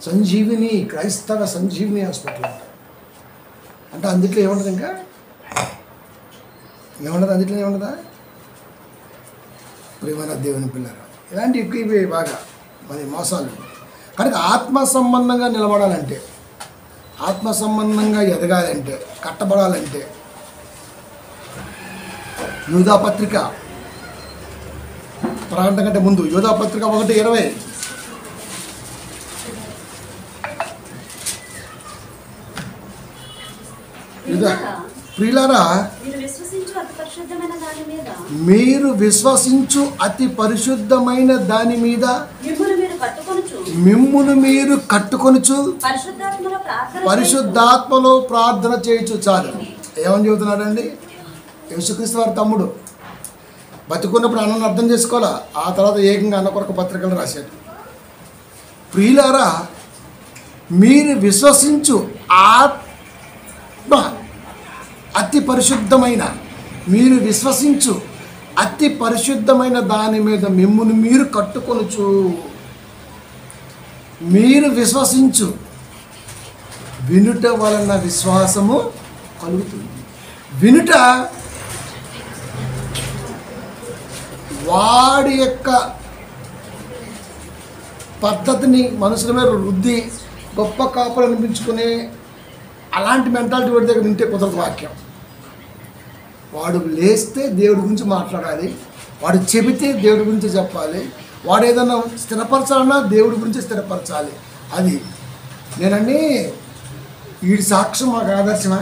సంజీవిని, క్రైస్తవ సంజీవిని హాస్పిటల్ అంటే అందుట్లో ఏముండదు, ఇంకా ఏముండదు, అందుట్లో ఏముండదా? ప్రేమన దేవుని పిల్లరా, ఇలాంటి ఎక్కువ బాగా మరి మోసాలు. కనుక ఆత్మ సంబంధంగా నిలబడాలంటే, ఆత్మ సంబంధంగా ఎదగాలంటే, కట్టబడాలంటే యూదాపత్రిక ప్రకటన కంటే ముందు యూదాపత్రిక 1:20 ప్రియులారా, మీరు విశ్వసించు అతి పరిశుద్ధమైన దాని మీద మిమ్మును మీరు కట్టుకొనుచు పరిశుద్ధాత్మలో ప్రార్థన చేయొచ్చు. చాలు. ఏమని చెబుతున్నాడండి? యేసుక్రీస్తు వారి తమ్ముడు బతుకున్నప్పుడు అన్నను అర్థం చేసుకోవాలా, ఆ తర్వాత ఏకంగా అన్న కొరకు పత్రికలు రాశాడు. ప్రియులారా, మీరు విశ్వసించు ఆత్మ అతి పరిశుద్ధమైన, మీరు విశ్వసించు అతి పరిశుద్ధమైన దాని మీద మిమ్మును మీరు కట్టుకొనుచు. మీరు విశ్వసించు, వినుట వలన విశ్వాసము కలుగుతుంది. వినుట వాడి యొక్క పద్ధతిని మనుషుల మీద రుద్ది గొప్ప కాపులు అనిపించుకునే అలాంటి మెంటాలిటీ వాడి దగ్గర వింటే కుదరదు. వాక్యం వాడు లేస్తే దేవుడి గురించి మాట్లాడాలి, వాడు చెబితే దేవుడి గురించి చెప్పాలి, వాడు ఏదైనా స్థిరపరచాలన్నా దేవుడి గురించి స్థిరపరచాలి. అది నేనండి, వీడి సాక్ష్యం మాకు ఆదర్శమా?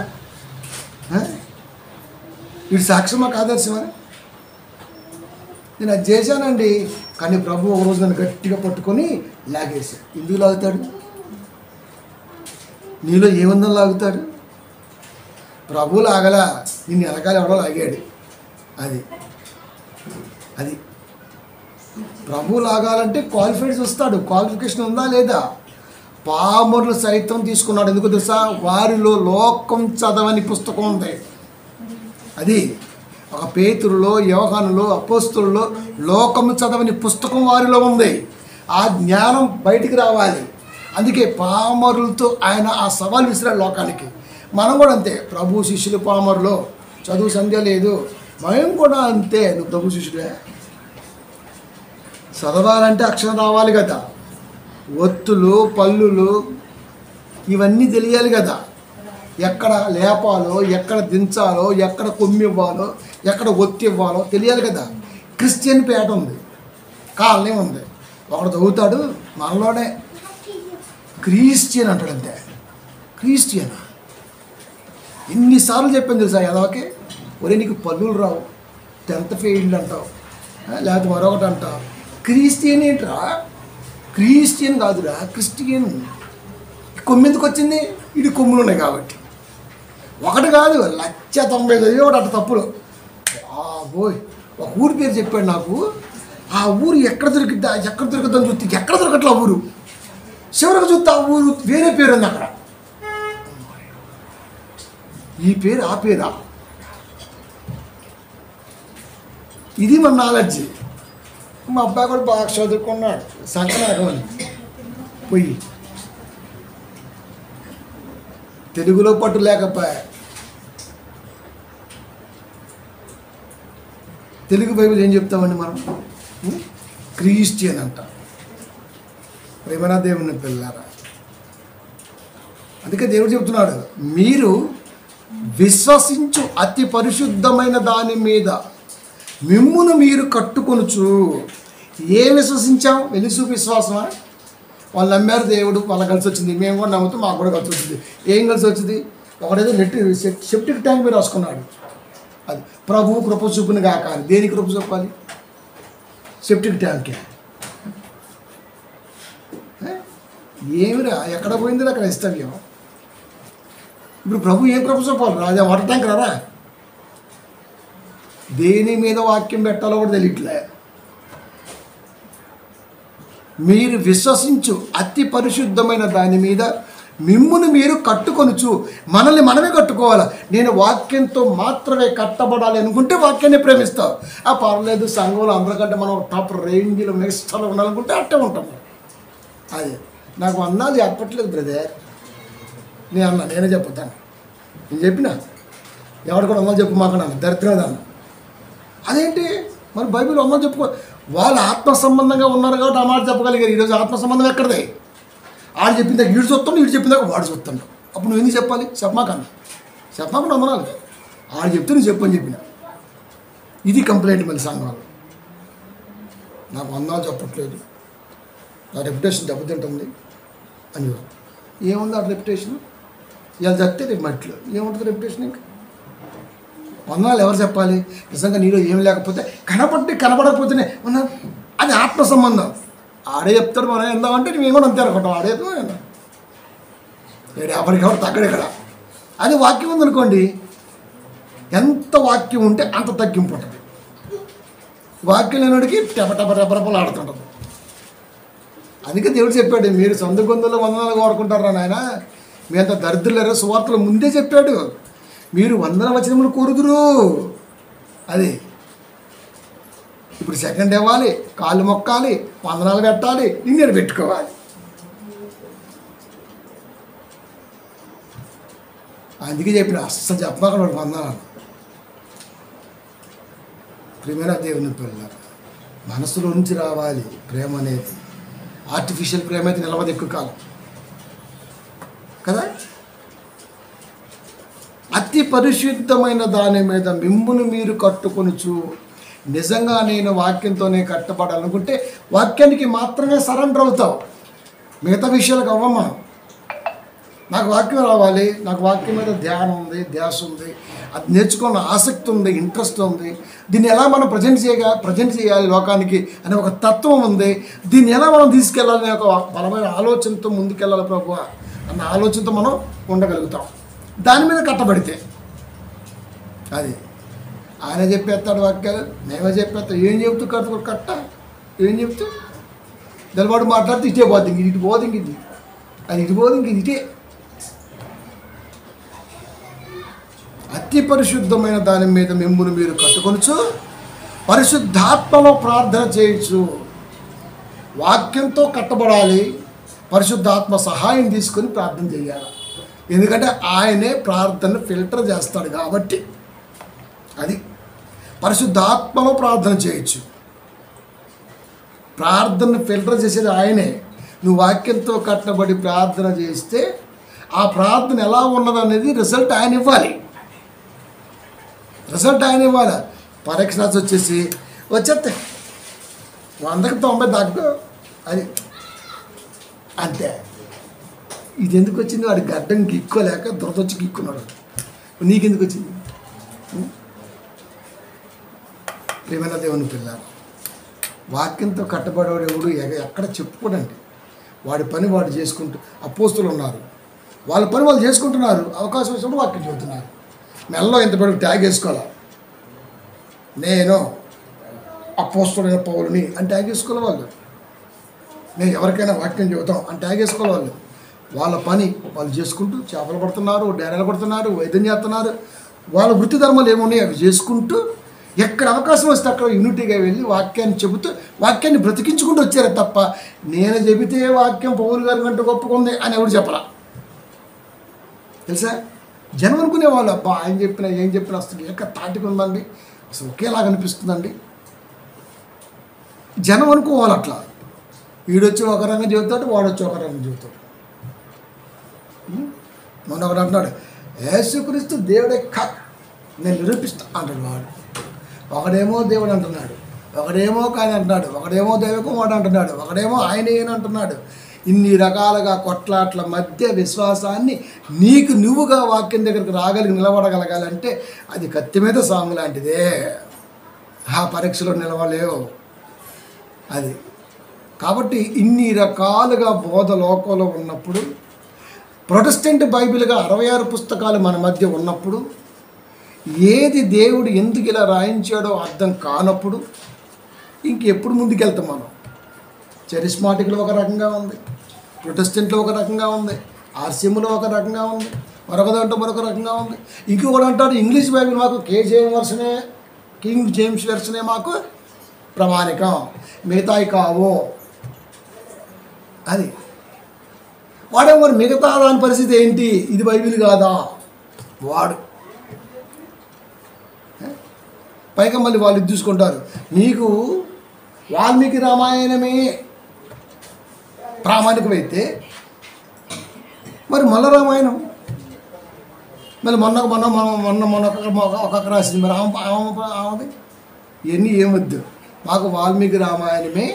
వీడి సాక్ష్యం మాకు ఆదర్శమా? నేను అది చేశానండి, కానీ ప్రభు ఒకరోజు నన్ను గట్టిగా పట్టుకొని లాగేశాడు. ఎందుకు లాగుతాడు? నీలో ఏముందో లాగుతాడు? ప్రభు లాగలా, నిన్ను వెనకాల ఎవడో లాగాడు. అది అది ప్రభు లాగాలంటే క్వాలిఫైడ్ చూస్తాడు, క్వాలిఫికేషన్ ఉందా లేదా. పామరులు సైతం తీసుకున్నాడు. ఎందుకు తెలుసా? వారిలో లోకం చదవని పుస్తకం ఉంది. అది ఒక పేతురులో, యోహానులో, అపోస్తులలో లోకం చదవని పుస్తకం వారిలో ఉంది. ఆ జ్ఞానం బయటికి రావాలి. అందుకే పామరులతో ఆయన ఆ సవాల్ విసిరాడు లోకానికి. మనం కూడా అంతే. ప్రభు శిష్యులు పామరులో, చదువు సంధ్య లేదు. మేము కూడా అంతే. నువ్వు ప్రభు శిష్యుడే. చదవాలంటే అక్షరం రావాలి కదా, ఒత్తులు పల్లులు ఇవన్నీ తెలియాలి కదా, ఎక్కడ లేపాలో, ఎక్కడ దించాలో, ఎక్కడ కొమ్మి ఇవ్వాలో, ఎక్కడ ఒత్తి ఇవ్వాలో తెలియాలి కదా. క్రిస్టియన్ పేట ఉంది, కాలనీ ఉంది. ఒకడు చదువుతాడు, మనలోనే క్రిస్టియన్ అంటాడు. అంతే, క్రిస్టియన్. ఎన్నిసార్లు చెప్పాను తెలుసా ఎదవకి, ఒరే నీకు పల్లులు రావు, 10th ఫెయిల్డ్ అంటావు, లేకపోతే మరొకటి అంటావు. క్రిస్టియన్ ఏంట్రా? క్రిస్టియన్ కాదురా, క్రిస్టియన్. కొమ్ము ఎందుకు వచ్చింది? ఇది కొమ్ములు ఉన్నాయి కాబట్టి. ఒకటి కాదు, 1,90,000 ఒకటి అట్ట తప్పులు. బోయ్, ఒక ఊరి పేరు చెప్పాడు నాకు. ఆ ఊరు ఎక్కడ దొరికిద్దా, ఎక్కడ దొరుకుద్దని చూస్తే ఎక్కడ దొరకట్లే ఆ ఊరు. చివరికి చూస్తే ఆ ఊరు వేరే పేరు ఉంది అక్కడ. ఈ పేరు ఆ పేరా? ఇది మన నాలెడ్జి. మా అబ్బాయి కూడా బాగా చదువుకున్నాడు, సంకనాగం పోయి తెలుగులో పట్టు లేకపోయా. తెలుగు బైబిల్ ఏం చెప్తామండి మనం? క్రిస్టియన్ అంట. ప్రేమనా దేవుని పిల్లారా, అందుకే దేవుడు చెప్తున్నాడు, మీరు విశ్వసించు అతి పరిశుద్ధమైన దాని మీద మిమ్మును మీరు కట్టుకొనుచు. ఏ విశ్వసించాం? వెలుసు విశ్వాసమా? వాళ్ళు నమ్మారు, దేవుడు వాళ్ళకి కలిసి వచ్చింది. మేము కూడా నమ్ముతాం, మాకు కూడా కలిసి వచ్చింది. ఏం కలిసి వచ్చింది? ఒకడేదో సెప్టిక్ ట్యాంక్ మీద రాసుకున్నాడు. అది ప్రభు కృప చూపుని కాకాలి. దేనికి కృప చూపాలి? సెప్టిక్ ట్యాంకే. ఏమిరా, ఎక్కడ పోయిందిరా క్రైస్తవ్యం? ఇప్పుడు ప్రభు ఏం కృప చూపాలి? రాజా వాటర్ ట్యాంక్ రారా? దేని మీద వాక్యం పెట్టాలో కూడా తెలియట్లే. మీరు విశ్వసించు అతి పరిశుద్ధమైన దాని మీద మిమ్మును మీరు కట్టుకొనుచు. మనల్ని మనమే కట్టుకోవాలి. నేను వాక్యంతో మాత్రమే కట్టబడాలి అనుకుంటే వాక్యాన్ని ప్రేమిస్తావు. పర్లేదు, సంఘంలో అందరికంటే మనం టాప్ రేంజ్లో మెస్టర్లో ఉండాలనుకుంటే అట్టే ఉంటాము. అదే నాకు అన్నాలు చెప్పట్లేదు బ్రదర్. నేనే చెప్పుతాను. నేను చెప్పిన ఎవరు కూడా అమ్మలు చెప్పు మాకు దరిద్రదాన్ని. అదేంటి మరి బైబిల్ అమ్మలు చెప్పుకో. వాళ్ళు ఆత్మ సంబంధంగా ఉన్నారు కాబట్టి ఆ మాట చెప్పగలిగారు. ఈరోజు ఆత్మ సంబంధం ఎక్కడదే? ఆడు చెప్పిందాక వీడు చూస్తాడు, వీడు చెప్పిందాక వాడు చూస్తాడు. అప్పుడు నువ్వు ఎందుకు చెప్పాలి? చెప్పమాకుండా అమ్మనాలి. ఆడు చెప్తే నువ్వు చెప్పని చెప్పిన. ఇది కంప్లైంట్ మళ్ళీ సంఘాలు. నాకు అన్నాలు చెప్పట్లేదు, నా రెప్యుటేషన్ దెబ్బతింటుంది అని. ఏముంది ఆ రెప్యుటేషన్? ఇలా చెప్తే రేపు మట్లో ఏముంటుంది రెప్యుటేషన్? ఇంకా వందనాలు ఎవరు చెప్పాలి? నిజంగా నీలో ఏం లేకపోతే కనపడకపోతేనే ఉన్నా, అది ఆత్మ సంబంధం. ఆడే చెప్తాడు, మనం ఎందామంటే మేము కూడా అంతే అనుకుంటాం. ఆడేదో ఎప్పటికెవరు తగ్గడు ఇక్కడ. అది వాక్యం ఉందనుకోండి, ఎంత వాక్యం ఉంటే అంత తగ్గింపు ఉంటుంది. వాక్యం లేనుడికి టెపటపలు ఆడుతుంటుంది. అందుకే దేవుడు చెప్పాడు, మీరు సొంత గొంతుల్లో వందనాలు కోరుకుంటారా నాయన? మీ అంత దరిద్రులేరో సువార్తలు ముందే చెప్పాడు. మీరు వందన వచనములు కోరుదురు. అది ఇప్పుడు సెకండ్ ఇవ్వాలి, కాళ్ళు మొక్కాలి, వందనాలు పెట్టాలి, నిన్ను పెట్టుకోవాలి. అందుకే చెప్పిన అస్సలు చెప్పకుండా వందనాలు. ప్రేమైన దేవుని పిల్ల మనసులో నుంచి రావాలి ప్రేమ అనేది. ఆర్టిఫిషియల్ ప్రేమ అయితే నిలవదు ఎక్కువ కాలం కదా. అతి పరిశుద్ధమైన దాని మీద మిమ్మును మీరు కట్టుకొనుచు. నిజంగా నేను వాక్యంతోనే కట్టబడాలనుకుంటే వాక్యానికి మాత్రమే సరెండర్ అవుతావు. మిగతా విషయాలకు అవ్వం మనం. నాకు వాక్యం రావాలి, నాకు వాక్యం మీద ధ్యానం ఉంది, ధ్యాస ఉంది, అది నేర్చుకోవాలని ఆసక్తి ఉంది, ఇంట్రెస్ట్ ఉంది. దీన్ని ఎలా మనం ప్రజెంట్ చేయాలి లోకానికి అనే ఒక తత్వం ఉంది. దీన్ని ఎలా మనం తీసుకెళ్ళాలనే ఒక బలమైన ఆలోచనతో ముందుకెళ్ళాలి ప్రభువా అన్న ఆలోచనతో మనం ఉండగలుగుతాం. దాని మీద కట్టబడితే అది ఆయన చెప్పేస్తాడు వాక్యాలు, మేమే చెప్పేస్తాం. ఏం చెబుతూ కట్ట ఏం చెప్తూ నిలబడి మాట్లాడితే ఇటే పోదు, ఇంక ఇటు పోదు, ఇంక ఇది అది ఇటు పోదు, ఇంక ఇటే. అతి పరిశుద్ధమైన దాని మీద మిమ్మును మీరు కట్టుకొనుచు పరిశుద్ధాత్మలో ప్రార్థన చేయొచ్చు. వాక్యంతో కట్టబడాలి, పరిశుద్ధాత్మ సహాయం తీసుకొని ప్రార్థన చేయాలి. ఎందుకంటే ఆయనే ప్రార్థన ఫిల్టర్ చేస్తాడు కాబట్టి. అది పరిశుద్ధాత్మలో ప్రార్థన చేయొచ్చు. ప్రార్థన ఫిల్టర్ చేసేది ఆయనే. నువ్వు వాక్యంతో కట్టబడి ప్రార్థన చేస్తే ఆ ప్రార్థన ఎలా ఉన్నదనేది రిజల్ట్ ఆయన ఇవ్వాలి. పరీక్ష వచ్చేసి వచ్చేస్తాయి 100కి 90 దాకా అది అంతే. ఇది ఎందుకు వచ్చింది? వాడి గడ్డం గిక్కోలేక దురదొచ్చి గిక్కున్నాడు. నీకెందుకు వచ్చింది? ప్రియమైన దేవుని పిల్ల, వాక్యంతో కట్టబడేవాడు ఎవడు ఎక్కడ చెప్పుకోడండి. వాడి పని వాడు చేసుకుంటూ అపోస్తులు ఉన్నారు, వాళ్ళ పని వాళ్ళు చేసుకుంటున్నారు. అవకాశం వచ్చినప్పుడు వాక్యం చెబుతున్నారు. మెల్లో ఇంత పెద్ద ట్యాగ్ వేసుకోవాలి. నేను అపోస్తులైన పౌలుని అని ట్యాగ్ వేసుకోవాలి వాళ్ళు. నేను ఎవరికైనా వాక్యం చెబుతాం అని ట్యాగ్ వేసుకోవాలి వాళ్ళు. వాళ్ళ పని వాళ్ళు చేసుకుంటూ చేపలు పడుతున్నారు, డేరాలు పడుతున్నారు, వైద్యం చేస్తున్నారు. వాళ్ళ వృత్తి ధర్మాలు ఏమున్నాయి అవి చేసుకుంటూ ఎక్కడ అవకాశం వస్తే అక్కడ యూనిటీగా వెళ్ళి వాక్యాన్ని చెబుతూ వాక్యాన్ని బ్రతికించుకుంటూ వచ్చారు తప్ప నేను చెబితే వాక్యం పౌలు గారి కంటే గొప్పకుంది అని ఎవరు చెప్పరా తెలుసా? జనం అనుకునేవాళ్ళు, అబ్బా ఆయన చెప్పినా ఏం చెప్పినా అసలు ఏక తాటికి ఉందండి, అసలు ఒకేలాగా అనిపిస్తుందండి. జనం అనుకోవాలి అట్లా. వీడొచ్చి ఒక రంగం చెబుతాడు, వాడొచ్చి ఒక రంగం చెబుతాడు. మొన్న ఒకడు అంటున్నాడు, యేసుక్రీస్తు దేవుడే నేను నిరూపిస్తా అంటాడు వాడు. ఒకడేమో దేవుడు అంటున్నాడు, ఒకడేమో కాని అంటున్నాడు, ఒకడేమో దైవకుమారుడు అంటున్నాడు, ఒకడేమో ఆయన ఏని అంటున్నాడు. ఇన్ని రకాలుగా కొట్లాట్ల మధ్య విశ్వాసాన్ని నీకు నువ్వుగా వాక్యం దగ్గరికి నిలబడగలగాలంటే అది కత్తి మీద సాము లాంటిదే. ఆ పరీక్షలో నిలవలేవు అది. కాబట్టి ఇన్ని రకాలుగా బోధ లోకంలో ఉన్నప్పుడు, ప్రొటెస్టెంట్ బైబిల్గా 66 పుస్తకాలు మన మధ్య ఉన్నప్పుడు, ఏది దేవుడు ఎందుకు ఇలా రాయించాడో అర్థం కానప్పుడు ఇంకెప్పుడు ముందుకెళ్తాం మనం? చరిస్మాటిక్లో ఒక రకంగా ఉంది, ప్రొటెస్టెంట్లో ఒక రకంగా ఉంది, ఆర్సీఎంలో ఒక రకంగా ఉంది, మరొక దాంట్లో మరొక రకంగా ఉంది. ఇంకొకటి అంటాడు ఇంగ్లీష్ బైబిల్ మాకు కింగ్ జేమ్స్ వెర్షనే మాకు ప్రామాణికం, మిగతాయి కావు అది. వాడేమో మరి మిగతా దాని పరిస్థితి ఏంటి? ఇది బైబిల్ కాదా వాడు? పైగా మళ్ళీ వాళ్ళు ఇది చూసుకుంటారు, నీకు వాల్మీకి రామాయణమే ప్రామాణికమైతే మరి మళ్ళీ రామాయణం మళ్ళీ మొన్న ఒక్కొక్క రాసింది, మరి ఆమెది ఇవన్నీ ఏమొద్దు, మాకు వాల్మీకి రామాయణమే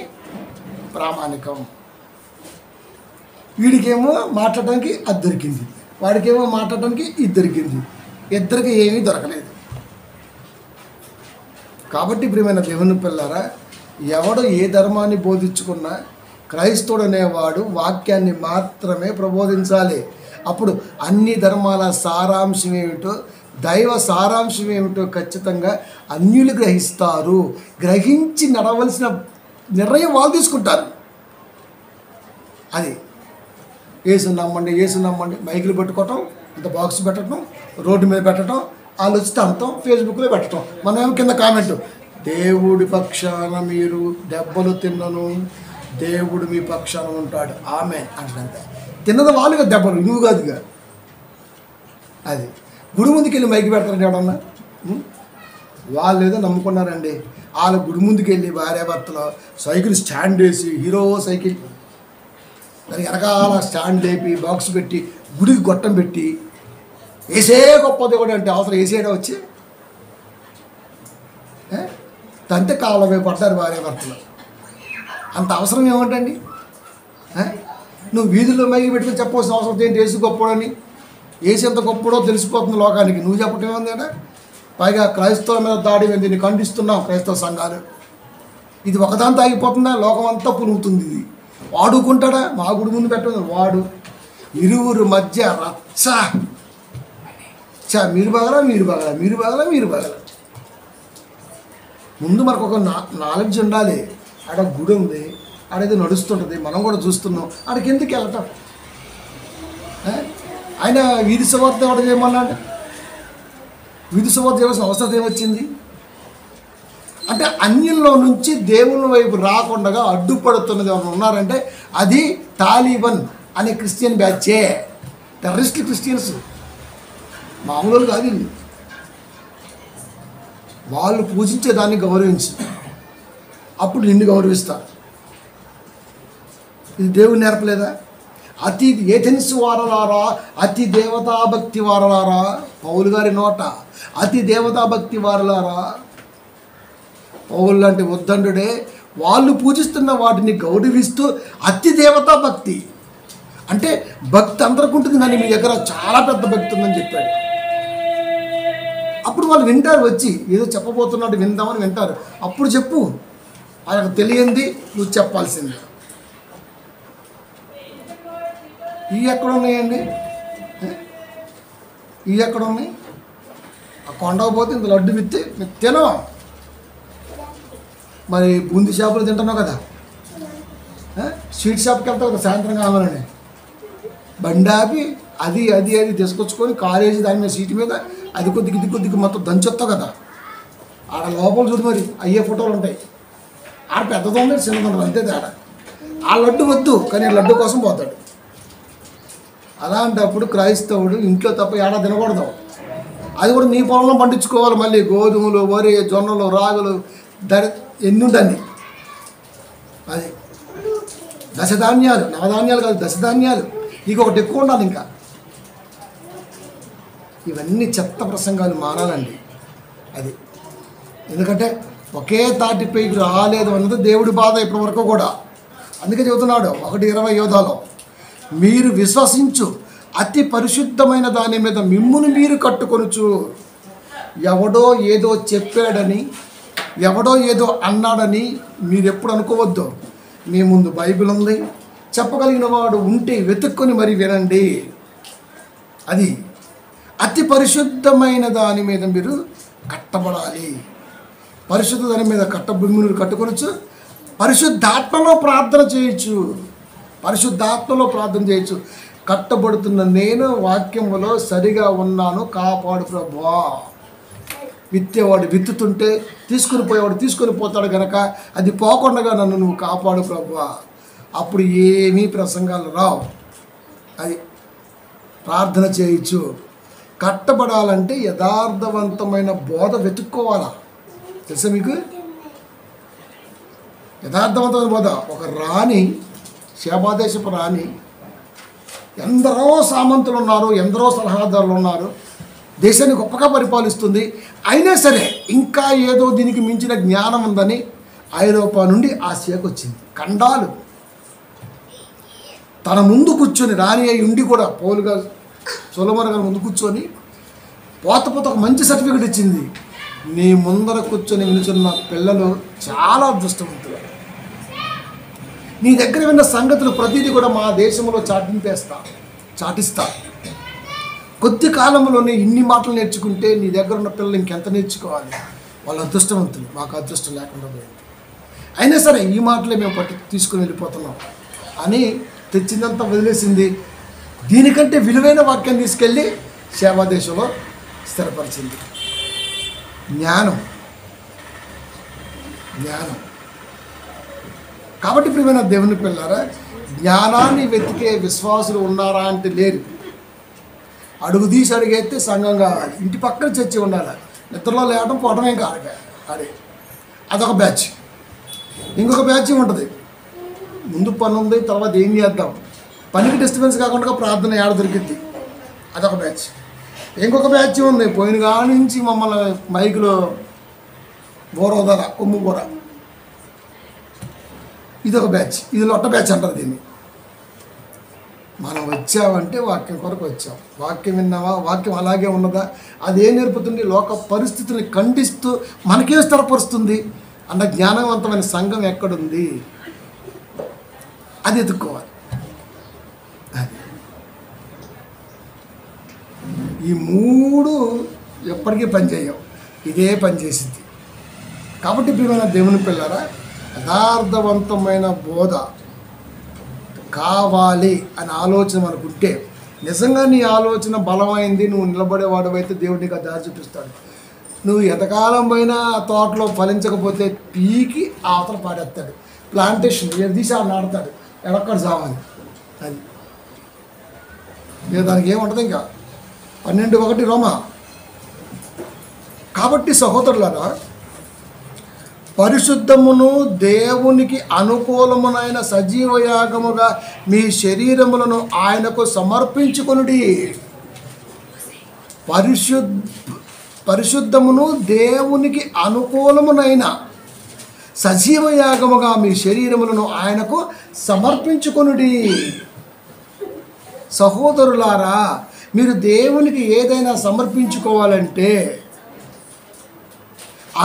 ప్రామాణికం. వీడికేమో మాట్లాడడానికి అది దొరికింది, వాడికేమో మాట్లాడడానికి ఇది దొరికింది, ఇద్దరికి ఏమీ దొరకలేదు. కాబట్టి ప్రియమైన దేవుని పిల్లారా, ఎవడు ఏ ధర్మాన్ని బోధించుకున్నా క్రైస్తవుడు అనేవాడు వాక్యాన్ని మాత్రమే ప్రబోధించాలి. అప్పుడు అన్ని ధర్మాల సారాంశం ఏమిటో, దైవ సారాంశం ఏమిటో ఖచ్చితంగా అన్యులు గ్రహిస్తారు. గ్రహించి నడవలసిన నిర్ణయం వాళ్ళు తీసుకుంటారు. అది ఏసు నమ్మండి మైకులు పెట్టుకోవటం, ఇంత బాక్స్ పెట్టడం, రోడ్డు మీద పెట్టడం, వాళ్ళు వచ్చి అంతం ఫేస్బుక్లో పెట్టడం, మనం కింద కామెంట్, దేవుడి పక్షాన మీరు దెబ్బలు తిన్నను, దేవుడు మీ పక్షాన ఉంటాడు ఆమె అంటే. తిన్నది వాళ్ళుగా దెబ్బలు, నువ్వు కాదుగా. అది గుడి ముందుకు వెళ్ళి మైకి పెడతారండి ఎవడన్నా? వాళ్ళు ఏదో నమ్ముకున్నారండి, వాళ్ళ గుడి ముందుకు వెళ్ళి భార్యాభర్తలో సైకిల్ స్టాండ్ వేసి, హీరో సైకిల్ దానికి వెనకాల స్టాండ్ లేపి బాక్స్ పెట్టి గుడికి గొట్టం పెట్టి వేసే గొప్ప దేవుడు అంటే అవసరం వేసేయడం వచ్చి తంతే కాళ్ళ పడతారు భార్యాభర్తలు. అంత అవసరం ఏమంటండి? నువ్వు వీధుల్లో మైకి పెట్టుకుని చెప్పవలసిన అవసరం ఏంటి? వేసి గొప్పడని, వేసి ఎంత గొప్పడో తెలిసిపోతుంది లోకానికి, నువ్వు చెప్పటం ఏముంది? పైగా క్రైస్తవుల మీద దాడి మీద దీన్ని ఖండిస్తున్నావు క్రైస్తవ సంఘాలు. ఇది ఒకదాంతో ఆగిపోతుందా? లోకం అంతా పురుగుతుంది. ఇది వాడుకుంటాడా? మా గుడి ముందు పెట్టదు వాడు. ఇరువురు మధ్య రచ్చ, మీరు బాగల. ముందు మనకు ఒక నాలెడ్జ్ ఉండాలి. ఆడ గుడి ఉంది, ఆడేదో నడుస్తుంటుంది, మనం కూడా చూస్తున్నాం, ఆడికి ఎందుకు వెళ్ళటం? ఆయన వీధి సువార్త ఎవడ చేయమన్నాడు? వీధి సువార్త చేయవలసిన అవసరం ఏమొచ్చింది? అంటే అన్యుల్లో నుంచి దేవుని వైపు రాకుండా అడ్డుపడుతున్నది ఎవరు ఉన్నారంటే అది తాలిబన్ అనే క్రిస్టియన్ బ్యాచే. టెర్రరిస్ట్ క్రిస్టియన్స్ మామూలు కాదు. వాళ్ళు పూజించే దాన్ని గౌరవించు, అప్పుడు నిన్ను గౌరవిస్తారు. ఇది దేవుని నేర్పలేదా? ఏథెన్స్ వారలారా, అతి దేవతాభక్తి వారలారా, పౌలు గారి నోట అతి దేవతాభక్తి వారలారా. పౌలు లాంటి ఉద్దండుడే వాళ్ళు పూజిస్తున్న వాటిని గౌరవిస్తూ అతి దేవతా భక్తి అంటే భక్తి అందరికి ఉంటుంది, కానీ మీ దగ్గర చాలా పెద్ద భక్తి ఉందని చెప్పాడు. అప్పుడు వాళ్ళు వింటారు, వచ్చి ఏదో చెప్పబోతున్నట్టు విందామని వింటారు. అప్పుడు చెప్పు, వాళ్ళకి తెలియంది నువ్వు చెప్పాల్సింది. ఇవి ఎక్కడ ఉన్నాయండి? ఇవి ఎక్కడ ఉన్నాయి? ఆ కొండకు పోతే ఇంత లడ్డు విత్తే తినో. మరి బూందీ షాపులో తింటున్నావు కదా, స్వీట్ షాప్కి వెళ్తావు కదా సాయంత్రం కావాలని, బండాపి అది అది అది తీసుకొచ్చుకొని కాలేజీ దాని మీద సీటు మీద అది కొద్దిగా మొత్తం దంచొస్తావు కదా. ఆడ లోపల చూడు మరి అయ్యే ఫోటోలు ఉంటాయి. ఆడ పెద్దది ఉండదు, చిన్నది ఉండదు, అంతే తేడా. ఆ లడ్డు వద్దు, కానీ లడ్డు కోసం పోతాడు. అలాంటప్పుడు క్రైస్తవుడు ఇంట్లో తప్ప ఏడా తినకూడదు. అది కూడా నీ పొలంలో పండించుకోవాలి. మళ్ళీ గోధుమలు, వరి, జొన్నలు, రాగులు, ఎన్ని ఉంటుంది. అది దశధాన్యాలు, నవధాన్యాలు కాదు, దశధాన్యాలు. నీకు ఒకటి ఎక్కువ ఉండాలి. ఇంకా ఇవన్నీ చెత్త ప్రసంగాలు మానాలండి. అది ఎందుకంటే ఒకే తాటిపైకి రాలేదు అన్నది దేవుడి బాధ ఇప్పటి వరకు కూడా. అందుకే చెబుతున్నాడు 1:20 యోధాలో, మీరు విశ్వసించు అతి పరిశుద్ధమైన దాని మీద మిమ్మును మీరు కట్టుకొనుచు. ఎవడో ఏదో చెప్పాడని, ఎవడో ఏదో అన్నాడని మీరు ఎప్పుడు అనుకోవద్దు. మీ ముందు బైబిల్ ఉంది, చెప్పగలిగిన వాడు ఉంటే వెతుక్కొని మరి వినండి. అది అతి పరిశుద్ధమైన దాని మీద మీరు కట్టబడాలి. పరిశుద్ధ దాని మీద మీరు కట్టుకొనొచ్చు. పరిశుద్ధాత్మలో ప్రార్థన చేయొచ్చు. పరిశుద్ధాత్మలో ప్రార్థన చేయొచ్చు. కట్టబడుతున్న నేను వాక్యములో సరిగా ఉన్నాను, కాపాడు ప్రభువా. విత్తేవాడు విత్తుతుంటే తీసుకుని పోయేవాడు తీసుకొని పోతాడు కనుక అది పోకుండా నన్ను నువ్వు కాపాడు ప్రభువా. అప్పుడు ఏమీ ప్రసంగాలు రావు. అది ప్రార్థన చేయొచ్చు. కట్టబడాలంటే యథార్థవంతమైన బోధ వెతుక్కోవాలా. తెలుసా మీకు? యథార్థవంతమైన బోధ. ఒక రాణి, శేబాదేశపు రాణి, ఎందరో సామంతులు ఉన్నారు, ఎందరో సలహాదారులు ఉన్నారు, దేశాన్ని గొప్పగా పరిపాలిస్తుంది. అయినా సరే ఇంకా ఏదో దీనికి మించిన జ్ఞానం ఉందని ఐరోపా నుండి ఆసియాకు వచ్చింది. ఖండాలు తన ముందు కూర్చొని, రాణి అయి ఉండి కూడా పౌలుగా సొలొమోను గారి ముందు కూర్చొని పోత ఒక మంచి సర్టిఫికెట్ ఇచ్చింది. నీ ముందర కూర్చొని నిలుచున్న పిల్లలు చాలా అదృష్టవంతులు. నీ దగ్గర విన్న సంగతులు ప్రతిదీ కూడా మా దేశంలో చాటిస్తా. కొద్ది కాలంలోనే ఇన్ని మాటలు నేర్చుకుంటే నీ దగ్గర ఉన్న పిల్లలు ఇంకెంత నేర్చుకోవాలి. వాళ్ళు అదృష్టవంతులు. మాకు అదృష్టం లేకుండా పోయింది. అయినా సరే ఈ మాటలే మేము తీసుకుని వెళ్ళిపోతున్నాం అని తెచ్చిందంతా వదిలేసింది. దీనికంటే విలువైన వాక్యం తీసుకెళ్ళి సేవాదేశంలో స్థిరపరిచింది. జ్ఞానం. కాబట్టి ప్రియమైన దేవుని పిల్లారా, జ్ఞానాన్ని వెతికే విశ్వాసులు ఉన్నారా అంటే లేరు. అడుగు తీసి అడిగేస్తే సంఘం కావాలి. ఇంటి పక్కన చర్చి ఉండాలి. నిద్రలో లేవడం పోవడమే కాదు. అదొక బ్యాచ్. ఇంకొక బ్యాచ్ ఉంటుంది. ముందు పని ఉంది, తర్వాత ఏం చేద్దాం, పనికి డిస్టర్బెన్స్ కాకుండా ప్రార్థన ఏడ దొరికింది. అదొక బ్యాచ్. ఇంకొక బ్యాచ్ ఉంది, పోయిన కాడి నుంచి మమ్మల్ని మైకులో బోరోదర కొమ్ము బోర. ఇదొక బ్యాచ్. ఇది లొట్ట బ్యాచ్ అంటారు దీన్ని. మనం వచ్చామంటే వాక్యం కొరకు వచ్చాం. వాక్యం విన్నావా? వాక్యం అలాగే ఉన్నదా? అదేం నేర్పుతుంది? లోక పరిస్థితిని ఖండిస్తూ మనకేం స్థిరపరుస్తుంది అన్న జ్ఞానవంతమైన సంఘం ఎక్కడుంది? అది ఎత్తుక్కోవాలి. ఈ మూడు ఎప్పటికీ పనిచేయవు. ఇదే పనిచేసింది. కాబట్టి ప్రియమైన దేవుని పిల్లరా, యథార్థవంతమైన బోధ కావాలి అని ఆలోచన అనుకుంటే, నిజంగా నీ ఆలోచన బలమైంది, నువ్వు నిలబడేవాడు అయితే దేవుడు నీకు దారి చూపిస్తాడు. నువ్వు ఎంతకాలం పోయినా ఆ తోటలో ఫలించకపోతే పీకి అవతల పాడేస్తాడు. ప్లాంటేషన్ తీసి ఆడ నాడతాడు, ఎడక్కడ సావాలి. అది దానికి ఏముంటుంది ఇంకా. 12:1 రోమా. కాబట్టి సహోదరులారా, పరిశుద్ధమును దేవునికి అనుకూలమునైన సజీవ యాగముగా మీ శరీరములను ఆయనకు సమర్పించుకొనుడి. పరిశుద్ధమును దేవునికి అనుకూలమునైన సజీవ యాగముగా మీ శరీరములను ఆయనకు సమర్పించుకొనుడి. సహోదరులారా, మీరు దేవునికి ఏదైనా సమర్పించుకోవాలంటే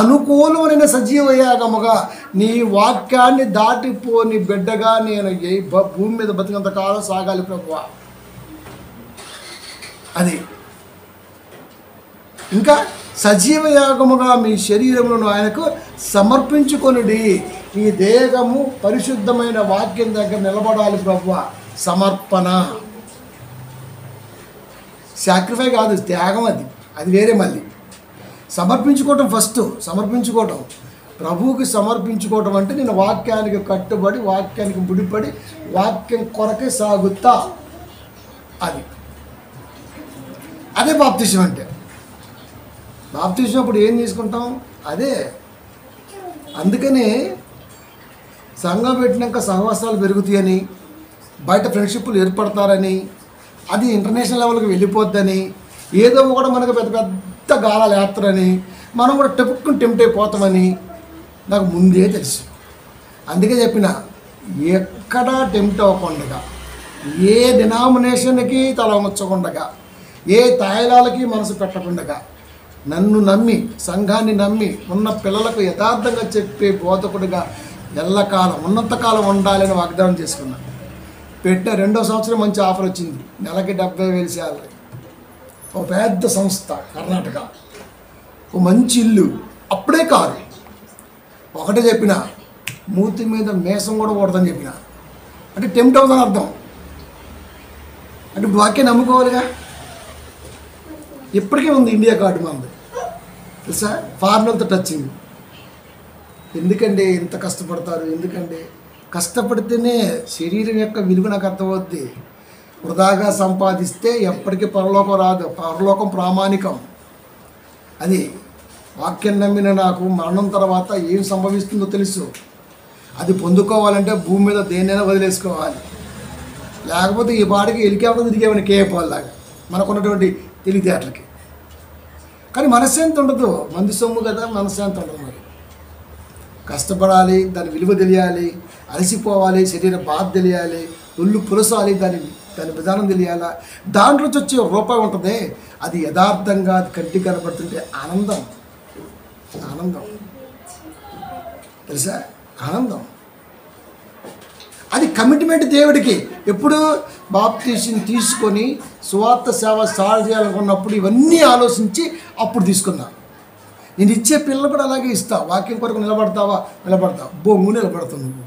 అనుకూలమైన సజీవ యాగముగా, నీ వాక్యాన్ని దాటిపోని బిడ్డగా నేను భూమి మీద బతికినంత కాలం సాగాలి ప్రభువా. అది ఇంకా సజీవ యాగముగా మీ శరీరములను ఆయనకు సమర్పించుకొనుడి. ఈ దేహము పరిశుద్ధమైన వాక్యం దగ్గర నిలబడాలి ప్రభువా. సమర్పణ, సాక్రిఫై కాదు, త్యాగం. అది వేరే. మళ్ళీ సమర్పించుకోవటం ఫస్ట్. సమర్పించుకోవటం, ప్రభువుకి సమర్పించుకోవటం అంటే నేను వాక్యానికి కట్టుబడి, వాక్యానికి ముడిపడి, వాక్యం కొరకే సాగుతా. అదే బాప్తిసం అంటే. బాప్తిసం అప్పుడు ఏం తీసుకుంటాం? అదే. అందుకనే సంఘం పెట్టినాక సహవాసాలు పెరుగుతాయని, బయట ఫ్రెండ్షిప్లు ఏర్పడతారని, అది ఇంటర్నేషనల్ లెవెల్కి వెళ్ళిపోద్దని, ఏదో కూడా మనకు పెద్ద పెద్ద గాలాలు వేస్తారని, మనం కూడా టెప్పుకుని టెంప్ట్ అయిపోతామని నాకు ముందే తెలుసు. అందుకే చెప్పిన, ఎక్కడా టెంప్ట్ అవ్వకుండా, ఏ డినామినేషన్కి తల వంచకుండగా, ఏ తాయిలాలకి మనసు పెట్టకుండగా, నన్ను నమ్మి, సంఘాన్ని నమ్మి ఉన్న పిల్లలకు యథార్థంగా చెప్పే బోధకుడిగా ఎల్లకాలం ఉన్నంతకాలం ఉండాలని వాగ్దానం చేసుకున్నాను. పెట్టిన 2వ సంవత్సరం మంచి ఆఫర్ వచ్చింది. నెలకి 70,000 శాలరీ, ఓ పెద్ద సంస్థ కర్ణాటక, ఓ మంచి ఇల్లు, అప్పుడే కారు. ఒకటే చెప్పిన, మూతి మీద మేసం కూడా కొడదని చెప్పిన. అంటే టెంప్ట్ అవుతుందని అర్థం. అంటే ఇప్పుడు వాక్యాన్ని నమ్ముకోవాలిగా. ఇప్పటికే ఉంది ఇండియా కార్డు మనది తెలుసా, ఫారినర్తో టచింగ్. ఎందుకండి ఇంత కష్టపడతారు? ఎందుకండి కష్టపడితేనే శరీరం యొక్క విలువ నాకు అర్థమవుద్ది. వృధాగా సంపాదిస్తే ఎప్పటికీ పరలోకం రాదు. పరలోకం ప్రామాణికం. అది వాక్యం నమ్మిన నాకు మరణం తర్వాత ఏం సంభవిస్తుందో తెలుసు. అది పొందుకోవాలంటే భూమి మీద దేన్నైనా వదిలేసుకోవాలి. లేకపోతే ఈ పాటికి ఎలికేవడం తిరిగేవని కేపాల్లాగా మనకున్నటువంటి తెలివితేటలకి. కానీ మనశ్శాంతి ఉండదు. మంది సొమ్ము కదా, మనశ్శాంతి ఉండదు. మరి కష్టపడాలి, దాని విలువ తెలియాలి, అలసిపోవాలి, శరీర బాధ తెలియాలి, ఒళ్ళు పులసాలి, దాని విధానం తెలియాలా. దాంట్లోంచి వచ్చే రూపాయి ఉంటుంది. అది యథార్థంగా కంటి కనబడుతుంటే ఆనందం. ఆనందం తెలుసా, ఆనందం. అది కమిట్మెంట్ దేవుడికి. ఎప్పుడు బాప్తీసం తీసుకొని సువార్త సేవ స్టార్ట్ చేయాలనుకున్నప్పుడు ఇవన్నీ ఆలోచించి అప్పుడు తీసుకున్నా. నేను ఇచ్చే పిల్లలు కూడా అలాగే ఇస్తా. వాక్యం కొరకు నిలబడతావా? నిలబడతావు. బొంగు నిలబడతావు నువ్వు.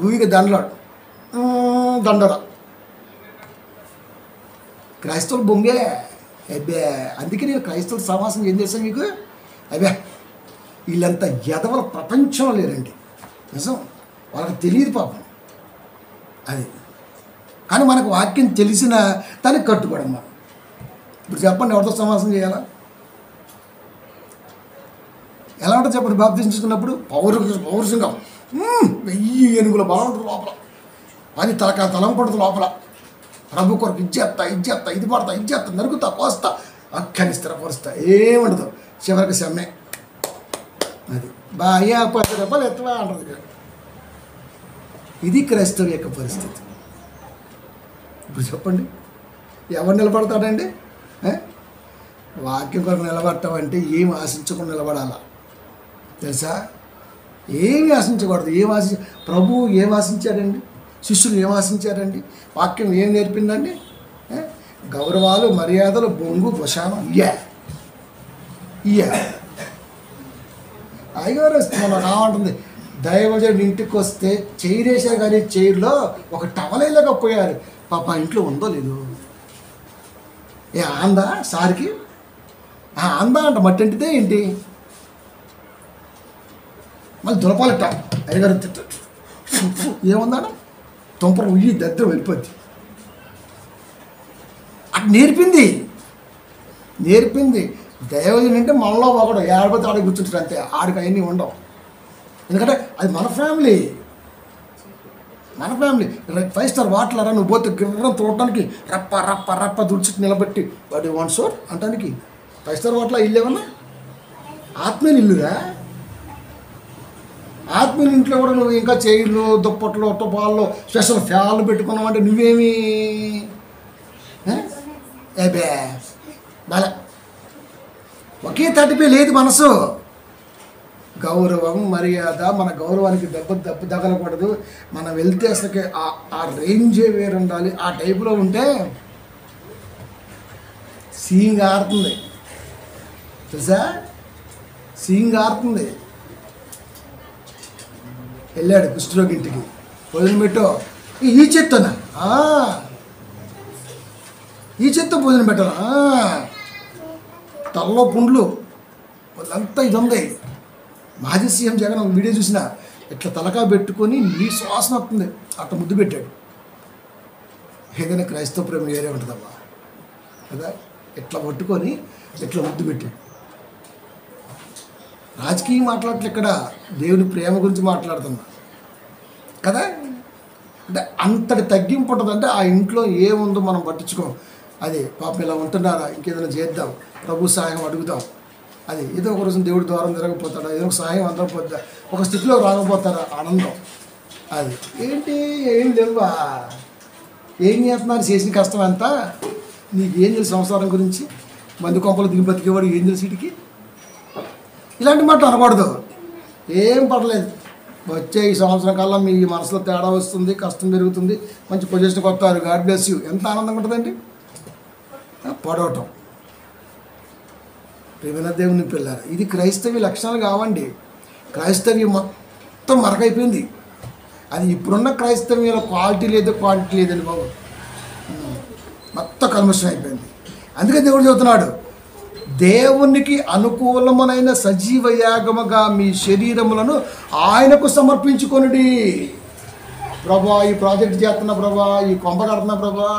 ఊరికే దండరా క్రైస్తవులు బొంగే. అబ్బే, అందుకే నేను క్రైస్తవుల సమాసం ఏం చేశాను మీకు. అబ్బే, వీళ్ళంతా ఎదవల ప్రపంచంలో లేరండి. నిజం, వాళ్ళకి తెలియదు పాపం అది. కానీ మనకు వాక్యం తెలిసిన దానికి కట్టుబడమ్మా. ఇప్పుడు చెప్పండి, ఎవరితో సమాసం చేయాలా? ఎలా ఉంటుంది చెప్పండి? బాప్తిజం తీసుకున్నప్పుడు పౌరుషంగా 1000 ఏనుగుల బలం ఉంటుంది లోపల, 10 తలకాయ తలం పడుతుంది లోపల. ప్రభు కొరకు ఇచ్చేస్తా, ఇది పడతా, ఇచ్చేస్తా, నరుకుతా, కోస్తా, అక్కని స్థిరపరుస్తా. ఏముండదు, చివరికి సమ్మె. అది బాగా 10 రూపాయలు ఎత్తవా అంటుంది. ఇది క్రైస్తవ యొక్క పరిస్థితి. ఇప్పుడు చెప్పండి, ఎవరు నిలబడతాడండి? వాక్యం కొరకు నిలబడతామంటే ఏం ఆశించకుండా నిలబడాలా తెలుసా? ఏమి ఆశించకూడదు. ప్రభు ఏం ఆశించాడండి? శిష్యులు ఏం ఆశించారండి? వాక్యం ఏం నేర్పిందండి? గౌరవాలు, మర్యాదలు, బొంగు, బొషానం. అయ్యగారు మనం రావంటుంది, దైవజనుడు ఇంటికి వస్తే చైర్ వేసారు, కానీ చైర్లో ఒక టవలేకపోయారు. పాప ఇంట్లో ఉందో లేదు. ఆందా సార్కి? ఆందా అంట, మట్టి అంటితే ఏంటి? మళ్ళీ దులపాలట. అయ్యగారు ఏముందా తుంపర ఉయ్యి దద్దరం వెళ్ళిపోద్ది. అటు నేర్పింది దైవజనుడు అంటే మనలో ఒకడు ఏడబోతే ఆడ కూర్చుంటారు అంతే. ఆడికి అవన్నీ ఉండవు. ఎందుకంటే అది మన ఫ్యామిలీ. 5 స్టార్ వాటలరా, నువ్వు పోతే గిర్రం తోడటానికి రప్ప దుడిచి నిలబెట్టి వాడు 1 షోర్ అంటానికి 5 స్టార్ వాటల ఇల్లు ఏమన్నా ఆత్మీయులు ఇల్లురా. ఆత్మీయుల ఇంట్లో కూడా నువ్వు ఇంకా చైర్లు, దుప్పట్లు, టుపాల్లో స్పెషల్ ఫ్యాన్లు పెట్టుకున్నావు అంటే నువ్వేమి ఏబే బాల. ఒకే తటిపే లేదు మనసు. గౌరవం, మర్యాద, మన గౌరవానికి దెబ్బ తగలకూడదు. మనం వెళ్తే అసలుకి ఆ రేంజే వేరు ఉండాలి. ఆ టైపులో ఉంటే సీయింగ్ ఆడుతుంది తెలుసా, సీయింగ్ ఆడుతుంది. వెళ్ళాడు కుష్ఠరోగి ఇంటికి, భోజనం పెట్టో, ఈ చెత్తనా, ఈ చెత్త భోజనం పెట్టాను, తలలో పుండ్లు, అంతా ఇది ఉంది. మాజీ సీఎం జగన్ వీడియో చూసిన, ఇట్లా తలకా పెట్టుకొని నీ శ్వాసన వస్తుంది, అట్లా ముద్దు పెట్టాడు. ఏదైనా క్రైస్తవ ప్రేమ వేరే ఉంటుందమ్మా కదా. ఇట్లా పట్టుకొని ఇట్లా ముద్దు పెట్టాడు. రాజకీయం మాట్లాడట్లే, ఇక్కడ దేవుని ప్రేమ గురించి మాట్లాడుతున్నా కదా. అంటే అంతటి తగ్గింపు ఉంటుందంటే ఆ ఇంట్లో ఏముందో మనం పట్టించుకోం. అదే పాపం ఇలా ఉంటున్నారా, ఇంకేదైనా చేద్దాం, ప్రభు సహాయం అడుగుదాం. అది ఏదో ఒక రోజు దేవుడి ద్వారం తిరగపోతాడా, ఏదో ఒక సహాయం అందకపోతా, ఒక స్థితిలో రాకపోతారా ఆనందం. అది ఏంటి ఏం లేవా, ఏం చేస్తున్నారు, చేసిన కష్టం అంతా నీకేం తెలుసు సంసారం గురించి, మంది కొంపలు దిగి బతికేవాడు ఏం తెలుసు వీటికి. ఇలాంటి మాటలు అనకూడదు. ఏం పర్లేదు, వచ్చే ఈ సంవత్సరం కల్లా మీ మనసులో తేడా వస్తుంది, కష్టం పెరుగుతుంది, మంచి పొజిషన్కి వస్తారు, గాడ్ బ్లెస్ యూ. ఎంత ఆనందంగా ఉంటుందండి. పడవటం ప్రేమ దేవుని పిల్లారు, ఇది క్రైస్తవ్య లక్షణాలు కావండి. క్రైస్తవ్యం మొత్తం మరకైపోయింది. అది ఇప్పుడున్న క్రైస్తవ్యంలో క్వాలిటీ లేదండి బాబు, మొత్తం కల్మషం అయిపోయింది. అందుకే దేవుడు చెబుతున్నాడు, దేవునికి అనుకూలమైన సజీవ యాగముగా మీ శరీరములను ఆయనకు సమర్పించుకొనుడి. ప్రభా ఈ ప్రాజెక్ట్ చేస్తున్నా, ప్రభా ఈ కొంప కడుతున్నా, ప్రభా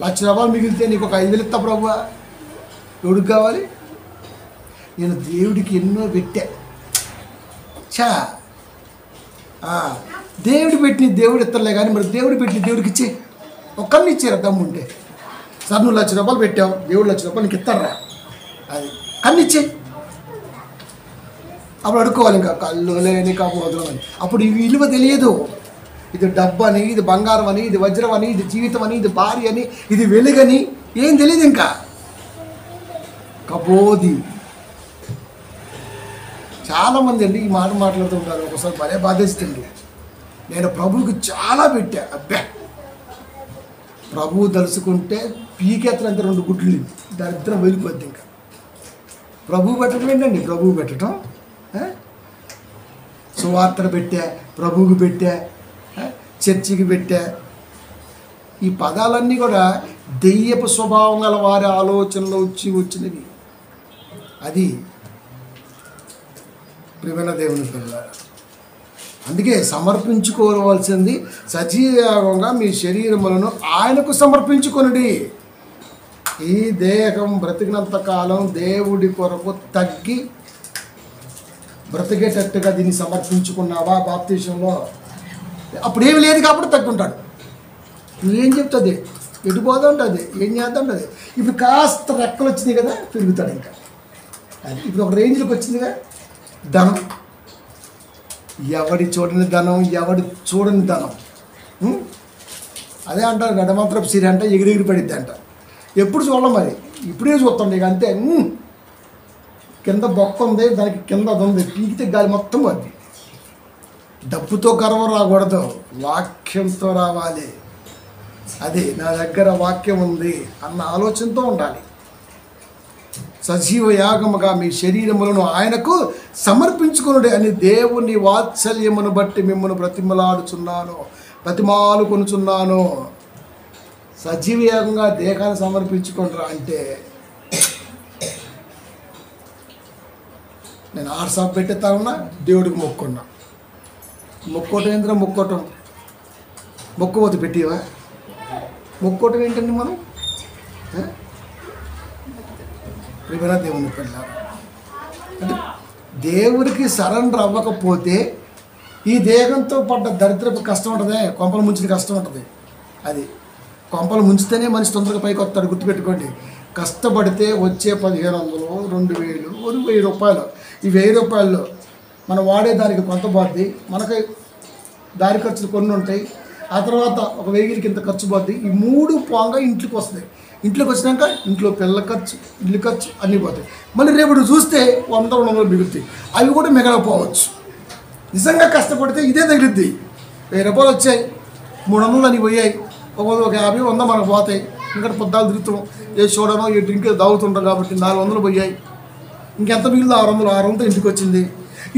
₹1,00,000 మిగిలితే నీకు ఒక 5,000 ఇస్తా ప్రభా. ఎవడికి కావాలి? నేను దేవుడికి ఎన్నో పెట్టా. దేవుడు పెట్టిన దేవుడు ఇస్తలే కానీ, మరి దేవుడు పెట్టిన దేవుడికి ఇచ్చే ఒక్కరిని ఇచ్చారు దమ్ము ఉంటే. సార్ నువ్వు ₹1,00,000 పెట్టావు, దేవుడు ₹1,00,000 నీకు ఇస్తారా? అది కన్నిచ్చే. అప్పుడు అడుక్కోవాలి, ఇంకా కళ్ళు లేని కాబోదులు అని. అప్పుడు ఈ విలువ తెలియదు. ఇది డబ్బు అని, ఇది బంగారం అని, ఇది వజ్రం అని, ఇది జీవితం అని, ఇది భార్య అని, ఇది వెలుగని ఏం తెలియదు. ఇంకా కబోది. చాలామంది అండి ఈ మాట మాట్లాడుతూ ఉంటారు. ఒకసారి భలే బాధేస్తుంది. నేను ప్రభువుకి చాలా పెట్టా, అబ్బా ప్రభువు తలుసుకుంటే పీకెత్తనంత 2 గుడ్లు దరిద్రం వెళ్ళిపోద్ది. ఇంకా ప్రభువు పెట్టడం ఏంటండి, ప్రభువు పెట్టడం. సువార్తను పెట్టా, ప్రభువుకి పెట్టా, చర్చికి పెట్టా. ఈ పదాలన్నీ కూడా దెయ్యపు స్వభావం గల వారి ఆలోచనలో వచ్చినవి. అది ప్రియమైన దేవుని పిల్లలు. అందుకే సమర్పించుకోవాల్సింది సజీవంగా మీ శరీరములను ఆయనకు సమర్పించుకొనుడి. ఈ దేహం బ్రతికినంత కాలం దేవుడి కొరకు తగ్గి బ్రతికేటట్టుగా దీన్ని సమర్పించుకున్నావా? బాప్తీసంలో అప్పుడేమి లేదు కాబట్టి తగ్గుంటాడు. నువ్వేం చెప్తుంది, ఎటు పోతుంటుంది, ఏం చేస్తుంటుంది. ఇప్పుడు కాస్త రెక్కలు వచ్చినాయి కదా, పెరుగుతాడు. ఇంకా అది ఇప్పుడు ఒక రేంజ్లోకి వచ్చిందిగా. ధనం, ఎవడి చూడని ధనం, ఎవడి చూడని ధనం. అదే అంటారు గడమాత్రపు సిరి అంట ఎగిరెగిరి పడిద్ది అంట. ఎప్పుడు చూడడం మరి, ఇప్పుడే చూస్తాం. ఇక అంతే. కింద బొక్క ఉంది, దానికి కింద అది ఉంది, పీకితే గాలి మొత్తం పోద్ది. డబ్బుతో గర్వం రాకూడదు, వాక్యంతో రావాలి. అది నా దగ్గర వాక్యం ఉంది అన్న ఆలోచనతో ఉండాలి. సజీవ యాగముగా మీ శరీరములను ఆయనకు సమర్పించుకొనుడి అని దేవుని వాత్సల్యమును బట్టి మిమ్మల్ని బ్రతిమాలుకొనుచున్నాను. సజీవ యాగంగా దేహాన్ని సమర్పించుకుంటారా అంటే, నేను ఆర్సాప్ పెట్టేస్తానన్నా, దేవుడికి మొక్కున్నా. మొక్కోటం ఏంద్రా, మొక్కపోతే పెట్టివా? మొక్కోటం ఏంటండి మనం? ప్రియమైన దేవుని పిల్లలు, అంటే దేవుడికి సరెండర్ అవ్వకపోతే ఈ దేహంతో పడ్డ దరిద్రపు కష్టం ఉంటుంది, కొంపలు ముంచిన కష్టం ఉంటుంది. అది కొంపలు ముంచితేనే మనిషి తొందరగా పైకి వస్తాడు. గుర్తుపెట్టుకోండి. కష్టపడితే వచ్చే 1,500, 2,000, ₹1,000. ఈ ₹1,000 మనం వాడేదానికి కొంత పోద్ది, మనకి దారి ఖర్చులు కొన్ని ఉంటాయి. ఆ తర్వాత ఒక 1,000 ఇంత ఖర్చు పోద్ది. ఈ 3 పోగా ఇంట్లోకి వస్తుంది. ఇంట్లోకి వచ్చినాక ఇంట్లో పిల్లల ఖర్చు, ఇల్లు ఖర్చు అన్నీ పోతాయి. మళ్ళీ రేపు చూస్తే 100-200 మిగులుతాయి. అవి కూడా మిగలకపోవచ్చు. నిజంగా కష్టపడితే ఇదే తగిలిద్ది. ₹1,000 వచ్చాయి, 300 అని పోయాయి, ఒక 50, 100 మనకు పోతాయి. ఇంకా పొద్దాలు తిరుగుతాం, ఏ చూడనో ఏ డ్రింక్ తాగుతుంటాం కాబట్టి 400 పోయాయి. ఇంకెంత మిగిలింది? 600 ఇంటికి వచ్చింది.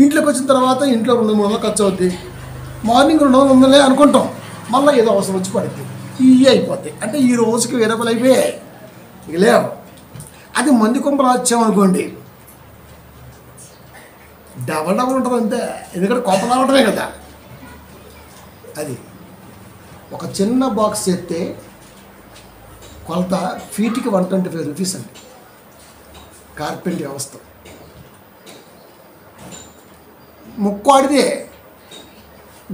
ఇంట్లోకి వచ్చిన తర్వాత ఇంట్లో 200-300 ఖర్చు అవుద్ది. మార్నింగ్ 200 అనుకుంటాం, మళ్ళీ ఏదో అవసరం వచ్చి పడుద్ది. ఇవి అయిపోతాయి. అంటే ఈ రోజుకి ₹1,000 అయిపోయాయి. ఇక లేవు. అది మంది కొంపలు వచ్చామనుకోండి, డబల్ ఉంటుంది అంతే. ఎందుకంటే కొంప రావటమే కదా. అది ఒక చిన్న బాక్స్ చేస్తే కొలత ఫీట్కి ₹125 అండి. కార్పెంట్ వ్యవస్థ. ముక్కు ఆడిదే,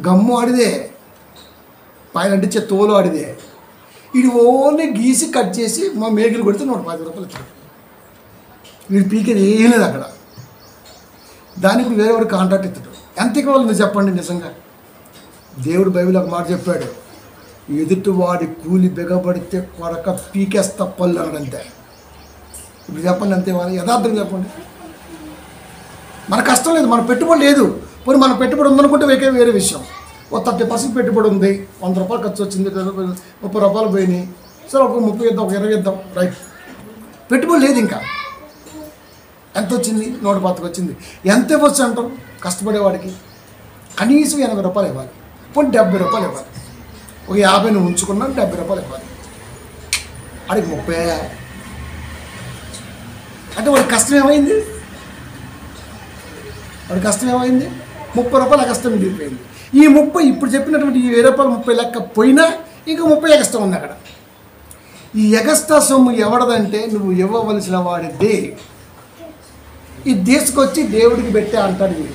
గమ్ము ఆడిదే, పైన అంటించే తోలు ఆడిదే. ఇది ఓన్లీ గీసి కట్ చేసి మా మేకలు కొడితే ₹110 ఇచ్చాడు. వీడు పీకేది ఏం లేదు అక్కడ. దానికి వేరే వాడు కాంట్రాక్ట్ ఇస్తాడు. ఎంత ఇవ్వాలి మీరు చెప్పండి? నిజంగా దేవుడు బైబిల్ ఒక మాట చెప్పాడు, ఎదుటివాడి కూలి బిగబడితే కొరక పీకేస్తా పళ్ళు అన్నాడు. అంతే. ఇప్పుడు చెప్పండి, అంతే ఇవ్వాలి? యథార్థం చెప్పండి. మన కష్టం లేదు, మన పెట్టుబడి లేదు. పోనీ మన పెట్టుబడి ఉందనుకుంటే వేరే విషయం. ఓ 30% పెట్టుబడి ఉంది, 100 రూపాయలు ఖర్చు వచ్చింది, 30 రూపాయలు పోయినాయి, సరే ఒక 30 ఇద్దాం, ఒక 20 ఇద్దాం, రైట్. పెట్టుబడి లేదు, ఇంకా ఎంత వచ్చింది? 110 వచ్చింది. ఎంత ఇవ్వచ్చు అంటాం కష్టపడేవాడికి? కనీసం 80 రూపాయలు ఇవ్వాలి, పోనీ 70 రూపాయలు ఇవ్వాలి. ఒక 50 ఉంచుకున్నాను, 70 రూపాయలు ఇవ్వాలి. అడిగి 30 అంటే వాడి కష్టం ఏమైంది? వాడి కష్టం ఏమైంది? 30 రూపాయలు కష్టం మిగిలిపోయింది. ఈ 30 ఇప్పుడు చెప్పినటువంటి ఈ 20 రూపాయలు 30 లెక్క పోయినా ఇంకా 30 ఎగస్ట్రా ఉంది అక్కడ. ఈ ఎగస్ట్రా సొమ్ము ఎవడదంటే నువ్వు ఇవ్వవలసిన వాడిదే. ఈ తీసుకొచ్చి దేవుడికి పెట్టే అంటాడు.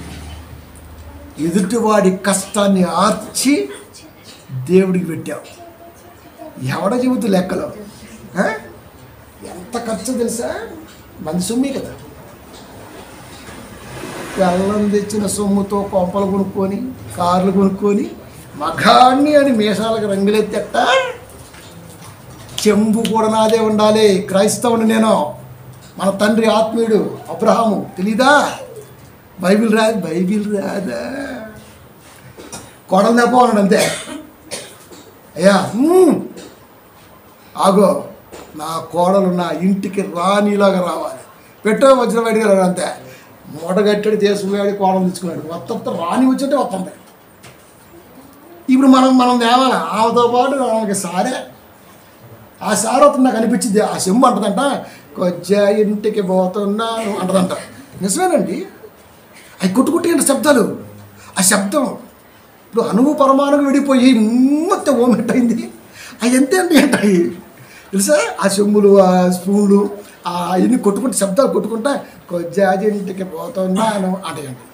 ఎదుటివాడి కష్టాన్ని ఆర్చి దేవుడికి పెట్టావు. ఎవడ చెబుతూ లెక్కలో ఎంత ఖర్చు తెలుసా? మంది సొమ్మే కదా. బెల్లం తెచ్చిన సొమ్ముతో కొంపలు కొనుక్కొని, కార్లు కొనుక్కొని, మగాన్ని అని మీసాలకు రంగులెత్తేట. చెంబు కూడా నాదే ఉండాలి. క్రైస్తవుని నేను, మన తండ్రి ఆత్మీయుడు అబ్రహాము, తెలీదా? బైబిల్ రాదా? కొడలు తెప్పన్నాడు అంతే. అయ్యా ఆగో, నా కోడలు నా ఇంటికి రానిలాగా రావాలి, పెట్టో వచ్చిన బయటికి రాడు అంతే. మూటగట్టడి తీసుకున్నాడు, కోడలు తెచ్చుకున్నాడు, మొత్తం రాని వచ్చేటే వస్తుంది. ఇప్పుడు మనం తేవాలి. ఆమెతో పాటు ఆమెకి సారే, ఆ సార్ వస్తుంది. నాకు అనిపించింది ఆ చెంబు అంటదంట, కొద్దిగా ఇంటికి పోతున్నాను అంటదంట. నిజమేనండి. అవి కొట్టుకుంటే శబ్దాలు, ఆ శబ్దం ఇప్పుడు అణువు పరమాణువు విడిపోయి మొత్తం ఓమెట్ అయింది. అవి ఎంత అంటాయి తెలుసా? ఆ చెంబులు, ఆ స్పూన్లు, అవన్నీ కొట్టుకుంటే శబ్దాలు కొట్టుకుంటా కొద్దిగా ఇంటికి పోతున్నాను అంటాయండి.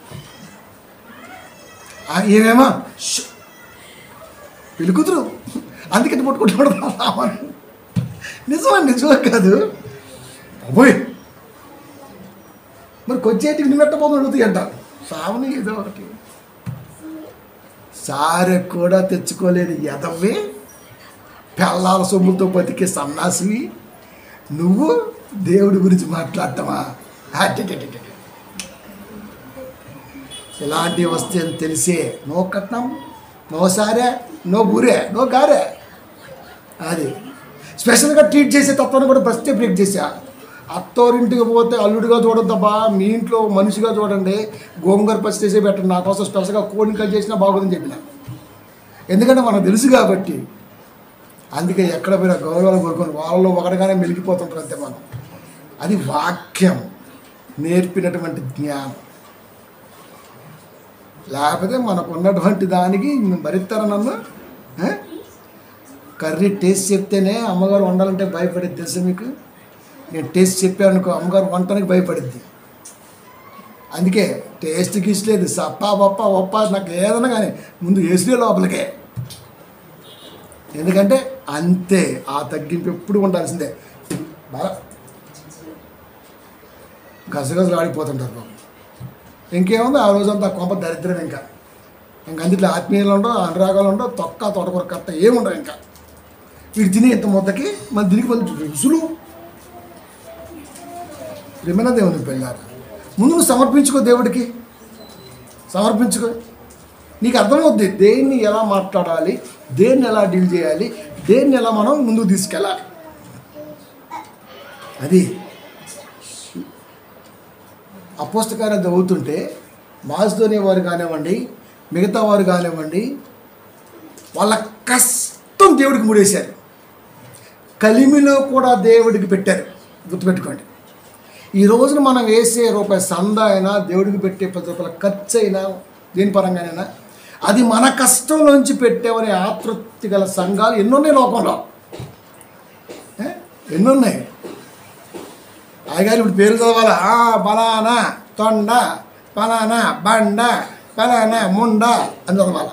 ఏమేమో పిలుకుతురు, అందుకని కొట్టుకుంటాడు. నిజమే కాదు అబ్బోయ్. మరి కొద్దిసేటికి నువ్వు పెట్టబోతున్నా అడుగుతాయి అంటారు. సావని ఏదో ఒకటి సారె కూడా తెచ్చుకోలేని ఎదవ్వి, పెళ్ళాల సొమ్ములతో బతికే సన్నాసివి నువ్వు దేవుడి గురించి మాట్లాడతావా? ఇలాంటివి వస్తే తెలిసే నో కట్నం, నో సారే, నో బూరే, నో గారే. అది స్పెషల్గా ట్రీట్ చేసే తత్వాన్ని కూడా ఫస్టే బ్రేక్ చేశా. అత్తోరింటికి పోతే అల్లుడిగా చూడొద్దబ్బా, మీ ఇంట్లో మనిషిగా చూడండి, గోంగూర పచ్చి చేసే పెట్టండి, నా కోసం స్పెషల్గా కోడిని కట్ చేసినా బాగుందని చెప్పిన. ఎందుకంటే మనకు తెలుసు కాబట్టి. అందుకే ఎక్కడ పోయినా గౌరవాలు కోరుకొని వాళ్ళలో ఒకటిగానే మెలిగిపోతుంటారు అంతే మనం. అది వాక్యం నేర్పినటువంటి జ్ఞానం. లేకపోతే మనకు ఉన్నటువంటి దానికి భరిస్తారా నన్ను? కర్రీ టేస్ట్ చెప్తేనే అమ్మగారు వండాలంటే భయపడేది తెలుసు మీకు. నేను టేస్ట్ చెప్పాను అనుకో, అమ్మగారు వంటనికి భయపడిద్ది. అందుకే టేస్ట్ గీసలేదు, సప్పా పప్ప ఒప్ప నాకు ఏదన్నా కానీ ముందు వేసే లోపలికే. ఎందుకంటే అంతే, ఆ తగ్గింపు ఎప్పుడు ఉండాల్సిందే. బాగా గసగసలు ఆడిపోతుంటారు బాబు. ఇంకేముంది ఆ రోజంతా కొంప దరిద్రం. ఇంకా అందుట్లో ఆత్మీయులు ఉండవు, అనురాగాలు ఉండవు, తోటకూర కట్ట ఏముండవు. ఇంకా వీడు తిని ఇంత మొత్తకి మన దీనికి మళ్ళీ రుసులు. ప్రేమైన దేవుని పెళ్ళారు, ముందు నువ్వు సమర్పించుకో, దేవుడికి సమర్పించుకో. నీకు అర్థమవుద్ది దేన్ని ఎలా మాట్లాడాలి, దేన్ని ఎలా డీల్ చేయాలి, దేన్ని ఎలా మనం ముందుకు తీసుకెళ్ళాలి. అది అపోస్తకార్యం చదువుతుంటే మాసిదోనియా వారు కానివ్వండి, మిగతా వారు కానివ్వండి, వాళ్ళ కష్టం దేవుడికి ముడేశారు. కలిమిలో కూడా దేవుడికి పెట్టారు. గుర్తుపెట్టుకోండి. ఈ రోజున మనం వేసే రూపాయి సంద అయినా, దేవుడికి పెట్టే 10 రూపాయల ఖర్చు అయినా, దేని పరంగానైనా అది మన కష్టంలోంచి పెట్టామనే ఆతృప్తి గల సంఘాలు ఎన్నున్నాయి లోకంలో, ఎన్నున్నాయి. అయ్యగారు ఇప్పుడు పేరు చదవాలా? బలానా తొండ, పలానా బండ, పలానా ముండ అని చదవాలా?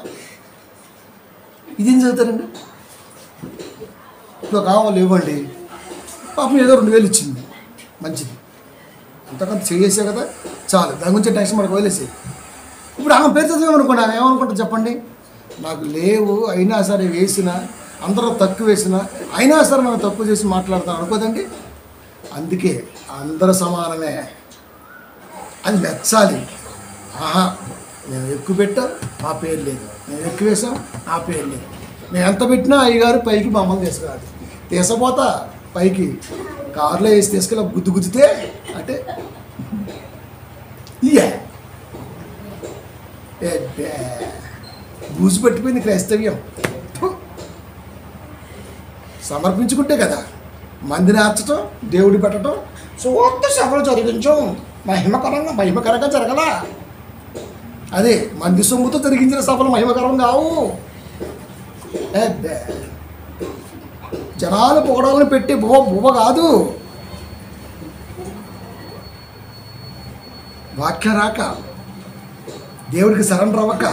ఇదేం చదువుతారండి? ఇప్పుడు కావాలి ఇవ్వండి, పాపం ఏదో 2000 ఇచ్చింది, మంచిది, అంతకంత చేసే కదా చాలు, దాని గురించి టెన్షన్ మనకు వదిలేసి. ఇప్పుడు ఆమె పేరు చదివామనుకోండి, ఆమె ఏమనుకుంటా చెప్పండి? నాకు లేవు అయినా సరే వేసిన, అందరూ తక్కువ వేసిన అయినా సరే మనం తక్కువ చేసి మాట్లాడతాను అనుకోదండి. అందుకే అందరూ సమానమే, అది మెచ్చాలి. ఆహా, మేము ఎక్కువ పెట్టాం ఆ పేరు లేదు, మేము ఎక్కువ వేసాం ఆ పేరు లేదు. మేము ఎంత పెట్టినా అయ్యగారు పైకి మమ్మల్ని తీసుకురాదు. తీసుకుపోతా పైకి కారులో వేసి తీసుకెళ్ళి గుద్దుతే అంటే ఇయే బూజు పట్టిపోయింది క్రైస్తవ్యం. సమర్పించుకుంటే కదా మందిని ఆర్చటం, దేవుడి పెట్టడం, సోత్త సభలు జరిగించం, మహిమకరంగా జరగల. అదే మంది సొమ్ముతో జరిగించిన సభలు మహిమకరం కావు. జనాలు పొగడాలను పెట్టి బువ్వ కాదు. వాక్య రాక, దేవుడికి సరెండర్ అవ్వక,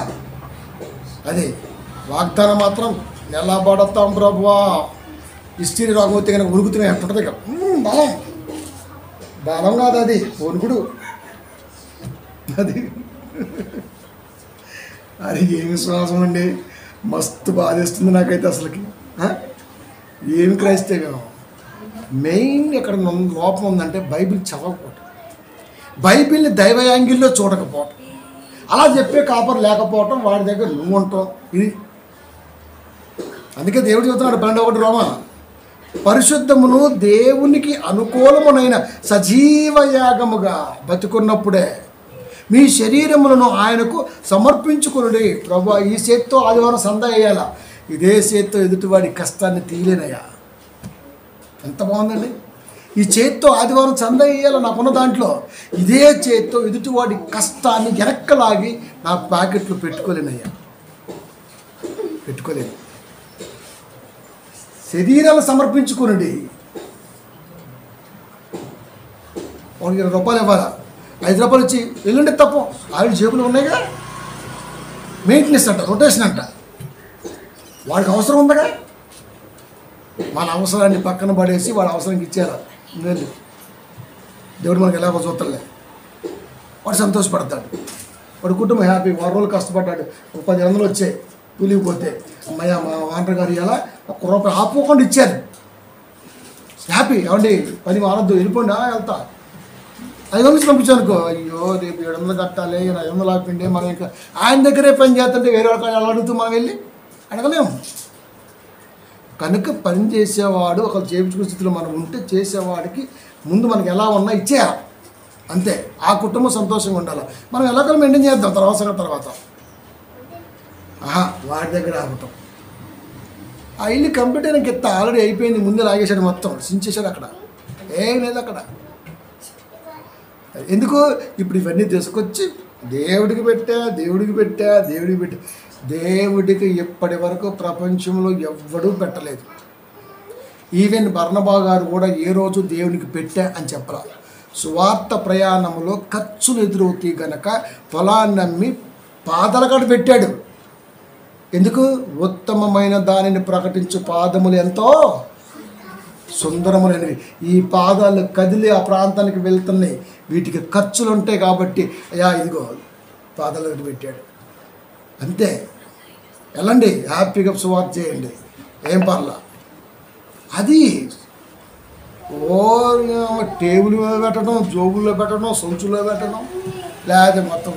అదే వాగ్దానం మాత్రం నిలబడతాం ప్రభువా, హిస్టరీ రాకపోతే కనుక ఉడుకుతున్నాయి ఎట్టుంటుంది. ఇక బలం కాదు అది, వణుకుడు. అది ఏమి విశ్వాసం అండి, మస్తు బాధేస్తుంది నాకైతే అసలుకి. ఏమి క్రైస్తవ్యం? మెయిన్ ఎక్కడ లోపం ఉందంటే బైబిల్ చదవకపోవటం, బైబిల్ని దైవ యాంగిల్లో చూడకపోవటం, అలా చెప్పే కాపర్ లేకపోవటం, వాడి దగ్గర నువ్వు ఉంటావు. ఇది అందుకే దేవుడు చెబుతున్నాడు 12:1 రోమా, పరిశుద్ధమును దేవునికి అనుకూలమునైన సజీవ యాగముగా బతుకున్నప్పుడే మీ శరీరములను ఆయనకు సమర్పించుకునుడి. ప్రభు, ఈ చేత్తో ఆదివారం సందా వేయాలా, ఇదే చేత్తో ఎదుటివాడి కష్టాన్ని తీయలేనయ్యా. ఎంత బాగుందండి! ఈ చేత్తో ఆదివారం సందా వేయాల నాకున్న దాంట్లో, ఇదే చేత్తో ఎదుటివాడి కష్టాన్ని వెనక్కలాగి నా ప్యాకెట్లు పెట్టుకోలేనయ్యా, పెట్టుకోలేను. శరీరాలు సమర్పించుకునండి. వాడికి 20 రూపాయలు ఇవ్వాలా, 5 రూపాయలు ఇచ్చి ఎల్లుండి తప్ప ఆవిడ జేబులు ఉన్నాయిగా. మెయింటెనెన్స్ అంట, రొటేషన్ అంట. వాడికి అవసరం ఉందిగా, మన అవసరాన్ని పక్కన పడేసి వాడి అవసరానికి ఇచ్చేయాలి. లేదు, దేవుడు మనకి ఎలాగో చూస్తలే, వాడు సంతోషపడతాడు, వాడు కుటుంబం హ్యాపీ. 1 రోజులు కష్టపడ్డాడు, 10 వచ్చాయి, కూలిపోతే అమ్మయ్య మా వాంటర్ గారు ఇలా 1 రూపాయి ఆపుకోకుండా ఇచ్చారు, హ్యాపీ. ఏమండి పని మానద్దు, వెళ్ళిపోండి, వెళ్తా. 500 పంపించాను అనుకో, అయ్యో రేపు 700 కట్టాలి, 500 ఆపిండి. మనం ఇంకా ఆయన దగ్గరే పని చేస్తుంటే వేరే వాళ్ళకి ఎలా అడుగుతూ మనం వెళ్ళి అడగలేము. కనుక పని చేసేవాడు ఒకరు చేయించుకునే స్థితిలో మనం ఉంటే చేసేవాడికి ముందు మనకి ఎలా ఉన్నా ఇచ్చేయాలి, అంతే. ఆ కుటుంబం సంతోషంగా ఉండాలి. మనం ఎలాగో మెయింటైన్ చేద్దాం తర్వాత. వాడి దగ్గర ఆగటం, ఆ ఇల్లు కంప్లీట్ అయిన గిత్త ఆల్రెడీ అయిపోయింది, ముందే లాగేశాడు, మొత్తం సించేశాడు. అక్కడ ఏం లేదు. అక్కడ ఎందుకు ఇప్పుడు ఇవన్నీ తీసుకొచ్చి దేవుడికి పెట్టా. దేవుడికి ఇప్పటి వరకు ప్రపంచంలో ఎవ్వడూ పెట్టలేదు. ఈవెన్ బర్నబా గారు కూడా ఏ రోజు దేవునికి పెట్టా అని చెప్పరా. సువార్త ప్రయాణంలో ఖర్చులు ఎదురవుతాయి కనుక పొలాన్ని అమ్మి పాదాలకాడ పెట్టాడు. ఎందుకు? ఉత్తమమైన దానిని ప్రకటించు పాదములు ఎంతో సుందరములైనవి. ఈ పాదాలు కదిలి ఆ ప్రాంతానికి వెళ్తున్నాయి, వీటికి ఖర్చులు ఉంటాయి కాబట్టి అయ్యా ఇదిగో పాదాలు పెట్టాడు, అంతే. వెళ్ళండి, హ్యాపీగా సువార్త చేయండి, ఏం పర్లా. అది టేబుల్ మీద పెట్టడం, జోబుల్లో పెట్టడం, సంచుల్లో పెట్టడం, లేకపోతే మొత్తం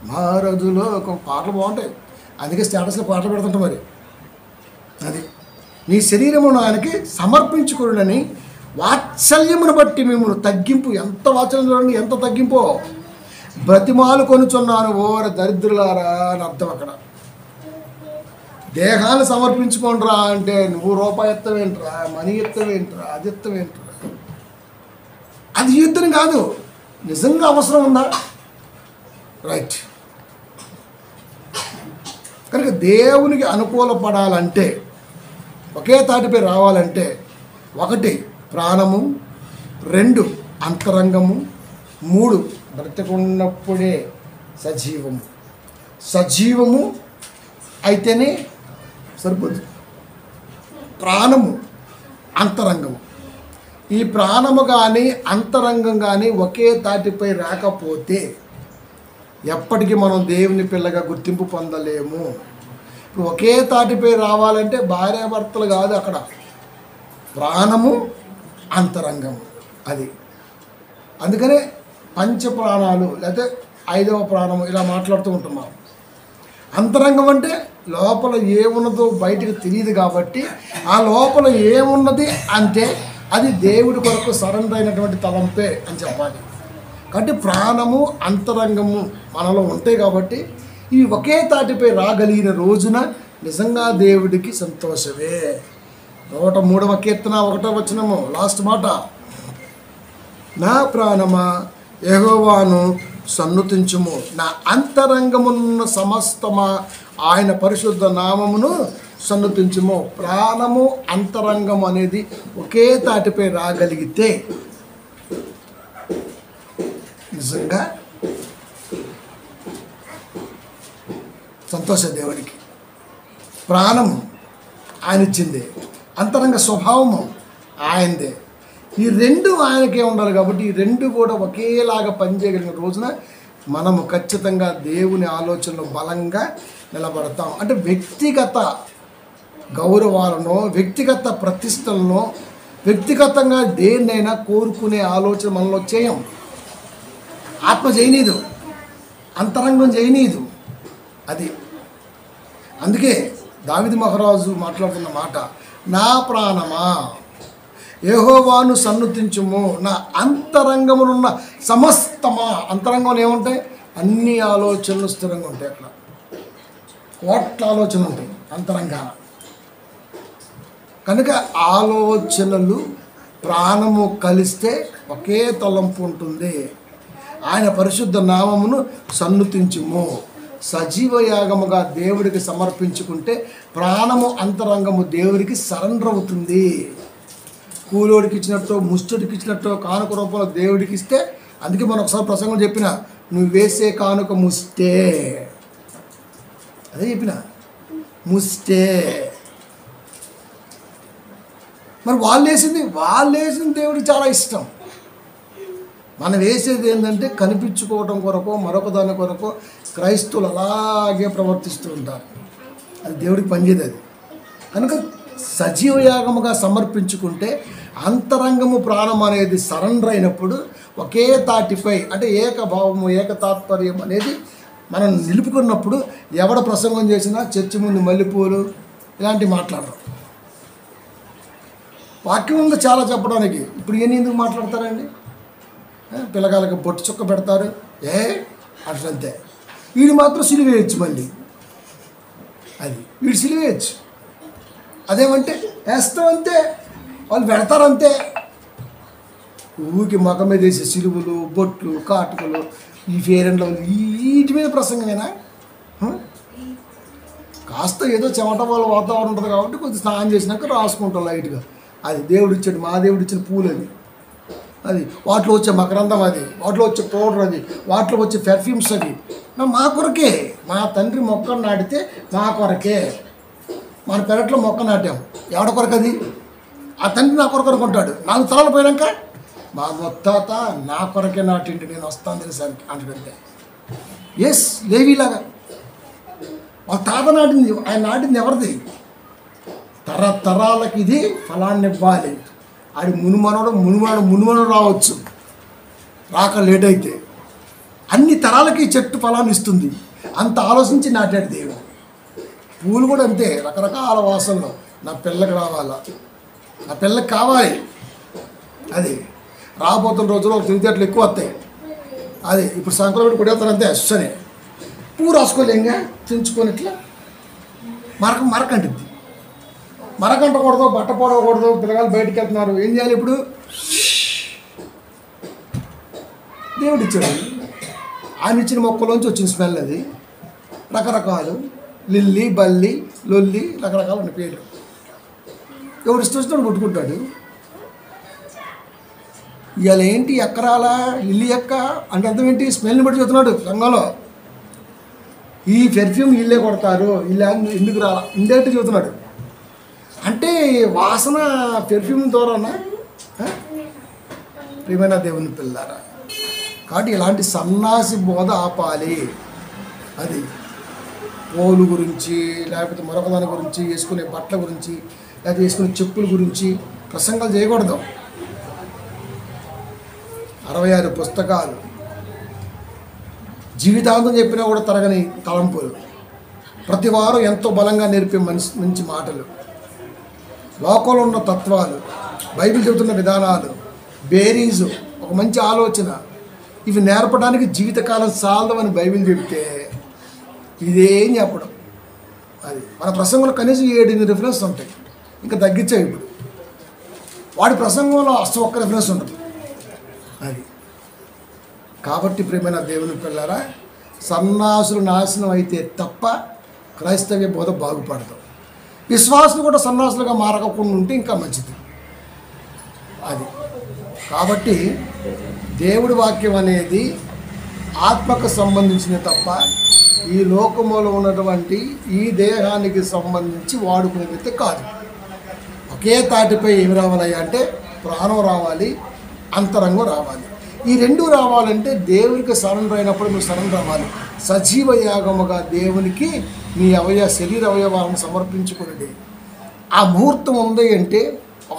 మారదు లోకం పాటలు బాగుంటాయి. అందుకే స్టేటస్లో పాటలు పెడుతుంటాం. మరి అది నీ శరీరమును ఆయనకి సమర్పించుకుని వాత్సల్యమును బట్టి మిమ్మల్ని తగ్గింపు, ఎంత వాత్సల్యం చూడండి, ఎంత తగ్గింపో. బ్రతిమాలు కొనుచున్నాను ఓర దరిద్రులారా అని అర్థం. అక్కడ దేహాన్ని సమర్పించుకోండిరా అంటే నువ్వు రూపాయి ఎత్తవేంట్రా, మనీ ఎత్తవేంట్రా, అది ఎత్తవేంట్రా. అది యుద్ధం కాదు, నిజంగా అవసరం ఉందా? రైట్. కనుక దేవునికి అనుకూలపడాలంటే, ఒకే తాటిపై రావాలంటే, 1 ప్రాణము, 2 అంతరంగము, 3 బ్రతికున్నప్పుడే సజీవము అయితేనే సరిపోదు. ప్రాణము అంతరంగము. ఈ ప్రాణము కానీ అంతరంగం కానీ ఒకే తాటిపై రాకపోతే ఎప్పటికీ మనం దేవుని పిల్లగా గుర్తింపు పొందలేము. ఇప్పుడు ఒకే తాటిపై రావాలంటే భార్యాభర్తలు కాదు, అక్కడ ప్రాణము అంతరంగము. అది అందుకనే పంచ ప్రాణాలు లేకపోతే 5వ ప్రాణము ఇలా మాట్లాడుతూ ఉంటున్నాం. అంతరంగం అంటే లోపల ఏమున్నదో బయటకు తెలియదు కాబట్టి ఆ లోపల ఏమున్నది అంటే అది దేవుడి కొరకు సరెండర్ అయినటువంటి తలంపే అని చెప్పాలి. కాబట్టి ప్రాణము అంతరంగము మనలో ఉంటాయి కాబట్టి ఈ ఒకే తాటిపై రాగలిగిన రోజున నిజంగా దేవుడికి సంతోషమే. 103వ కీర్తన 1వ వచనము లాస్ట్ మాట, నా ప్రాణమా యెహోవాను సన్నుతించుము, నా అంతరంగమున్న సమస్తమా ఆయన పరిశుద్ధ నామమును సన్నుతించుము. ప్రాణము అంతరంగం అనేది ఒకే తాటిపై రాగలిగితే నిజంగా సంతోష దేవుడికి. ప్రాణము ఆయన ఇచ్చిందే, అంతరంగ స్వభావము ఆయనదే. ఈ రెండు ఆయనకే ఉండాలి కాబట్టి ఈ రెండు కూడా ఒకేలాగా పనిచేయగలిగిన రోజున మనము ఖచ్చితంగా దేవుని ఆలోచనలో బలంగా నిలబడతాం. అంటే వ్యక్తిగత గౌరవాలను, వ్యక్తిగత ప్రతిష్టలను, వ్యక్తిగతంగా దేన్నైనా కోరుకునే ఆలోచన మనలో చేయం. ఆత్మ చేయనీదు, అంతరంగం చేయనీదు. అది అందుకే దావీదు మహారాజు మాట్లాడుతున్న మాట, నా ప్రాణమా యెహోవాను సన్నుతించుము, నా అంతరంగమునున్న సమస్తమా. అంతరంగంలో ఏముంటాయి? అన్ని ఆలోచనలు స్థిరంగా ఉంటాయి. అక్కడ కోట్ల ఆలోచనలు ఉంటాయి అంతరంగాన. కనుక ఆలోచనలు ప్రాణము కలిస్తే ఒకే తలంపు ఉంటుంది. ఆయన పరిశుద్ధ నామమును సన్నుతించుము, సజీవ యాగముగా దేవుడికి సమర్పించుకుంటే ప్రాణము అంతరంగము దేవుడికి సరెండర్ అవుతుంది. కూలోడికి ఇచ్చినట్టు, ముష్టుడికి ఇచ్చినట్టు కానుక రూపంలో దేవుడికి ఇస్తే, అందుకే మనం ఒకసారి ప్రసంగం చెప్పిన, నువ్వు వేసే కానుక ముష్టే, అదే చెప్పిన, ముష్టే. మరి వాళ్ళు వేసింది దేవుడికి చాలా ఇష్టం. మనం వేసేది ఏంటంటే కనిపించుకోవడం కొరకు, మరొక దాని కొరకు క్రైస్తవులు అలాగే ప్రవర్తిస్తూ ఉంటారు. అది దేవుడికి పనిచేది. అది కనుక సజీవ యాగముగా సమర్పించుకుంటే అంతరంగము ప్రాణం అనేది సరెండర్ అయినప్పుడు ఒకే తాటిపై, అంటే ఏకభావము ఏకతాత్పర్యం అనేది మనం నిలుపుకున్నప్పుడు ఎవడ ప్రసంగం చేసినా చర్చి ముందు మల్లెపూలు ఇలాంటివి మాట్లాడరు. వాక్యం ఉంది చాలా చెప్పడానికి. ఇప్పుడు ఏం ఎందుకు మాట్లాడతారండి? పిల్లగాళ్ళకి బొట్టు చుక్క పెడతారు, అట్లంతే. వీడు మాత్రం సిలువేయచ్చు. మళ్ళీ అది వీడు సిలువేయచ్చు. అదేమంటే వేస్తామంతే, వాళ్ళు పెడతారంతే. ఊరికి ముఖం మీద వేసే సిలువులు, బొట్లు, కాటుకలు, ఈ ఫేర్ అండ్ లవ్లీ వీటి మీద ప్రసంగమేనా? కాస్త ఏదో చెమట వాళ్ళ వాతావరణం ఉంటుంది కాబట్టి కొంచెం స్నానం చేసినాక రాసుకుంటాం లైట్గా. అది దేవుడు ఇచ్చాడు, మా దేవుడు ఇచ్చిన పూలు అది వాటిలో వచ్చే మకరందం, అది వాటిలో వచ్చే పౌడర్, అది వాటిలో వచ్చే పెర్ఫ్యూమ్స్, అది మా కొరకే. మా తండ్రి మొక్కను నాటితే మా కొరకే. మన పెరట్లో మొక్క నాటాం, ఎవడ కొరకు? అది ఆ తండ్రి నా కొరకు అనుకుంటాడు. 4 తరాలు పోయాక మా మొత్తాత నా కొరకే నాటింటి, నేను వస్తాను తెలుసానికి అంటుంటే. ఎస్, లేవీలాగా వాళ్ళ తాత నాటింది, ఆయన నాటింది ఎవరిది? తరతరాలకి ఇది ఫలాన్ని ఇవ్వాలి. అది మునుమనోడు రావచ్చు, రాక లేట్ అయితే అన్ని తరాలకి చెట్టు ఫలాన్ని ఇస్తుంది. అంత ఆలోచించి నాటాడు దేవుడు. పూలు కూడా అంతే, రకరకాల వాసనలు. నా పిల్లకి రావాలా, నా పిల్లకి కావాలి. అది రాబోతున్న రోజుల్లో తిరిగేట్లు ఎక్కువ వస్తాయి. అది ఇప్పుడు సంకలం పెట్టి కొడేస్తారు అంతే. అస్సనే పువ్వు రాసుకోలేంగా, చించుకొని ఇట్లా మరకంటుంది. మరకంటకూడదు, బట్ట పోడకూడదు. పిల్లగాళ్ళు బయటికి వెళ్తున్నారు, ఏం చేయాలి ఇప్పుడు? దేవుడు ఇచ్చాడు, ఆయన ఇచ్చిన మొక్కలోంచి వచ్చిన స్మెల్. అది రకరకాలు, లిల్లీ, బల్లి, లొల్లి, రకరకాలు ఉన్న పేర్లు. ఎవడు ఇష్టం వచ్చినప్పుడు కొట్టుకుంటాడు. ఇవాళ ఏంటి ఎక్కరాలా లిల్లీ ఎక్క అంటే అర్థం ఏంటి? స్మెల్ని బట్టి చెప్తున్నాడు రంగంలో. ఈ పెర్ఫ్యూమ్ ఇల్లే కొడతారు, ఇల్లు ఎందుకు రాలా ఇండైరెక్ట్ చెబుతున్నాడు. అంటే వాసన పెర్ఫ్యూమ్ ద్వారానా? ప్రియమైన దేవుని పిల్లారా, కాబట్టి ఇలాంటి సన్నాసి బోధ ఆపాలి. అది పోలు గురించి, లేకపోతే మరొక దాని గురించి, వేసుకునే బట్టల గురించి, లేకపోతే వేసుకునే చెప్పుల గురించి ప్రసంగాలు చేయకూడదు. 66 పుస్తకాలు జీవితాంతం చెప్పినా కూడా తరగని తలంపులు, ప్రతి వారం ఎంతో బలంగా నేర్పే మంచి మాటలు, లోకంలో ఉన్న తత్వాలు, బైబిల్ చెబుతున్న విధానాలు, బేరీజు, ఒక మంచి ఆలోచన, ఇవి నేర్పడానికి జీవితకాలం చాలదని బైబిల్ చెబితే ఇదేం చెప్పడం. అది మన ప్రసంగంలో కనీసం 7 రిఫరెన్స్ ఉంటాయి, ఇంకా తగ్గించాయి. ఇప్పుడు వాడి ప్రసంగంలో అసలు ఒక్క రిఫరెన్స్ ఉండదు. అది కాబట్టి ప్రియమైన దేవుని పిల్లరా, సన్నాసులు నాశనం అయితే తప్ప క్రైస్తవ్య బోధ బాగుపడతాం. విశ్వాసులు కూడా సన్నాసులుగా మారకుండా ఉంటే ఇంకా మంచిది. అది కాబట్టి దేవుడి వాక్యం అనేది ఆత్మకు సంబంధించిన తప్ప ఈ లోకములో ఉన్నటువంటి ఈ దేహానికి సంబంధించి వాడుకునేదైతే కాదు. ఒకే తాటిపై ఏమి రావాలి అంటే ప్రాణం రావాలి, అంతరంగం రావాలి. ఈ రెండు రావాలంటే దేవునికి సరెండర్ అయినప్పుడు మీరు సరెండర్ అవ్వాలి. సజీవ యాగముగా దేవునికి మీ శరీర అవయవాలను సమర్పించుకునేది. ఆ ముహూర్తం ఉంది అంటే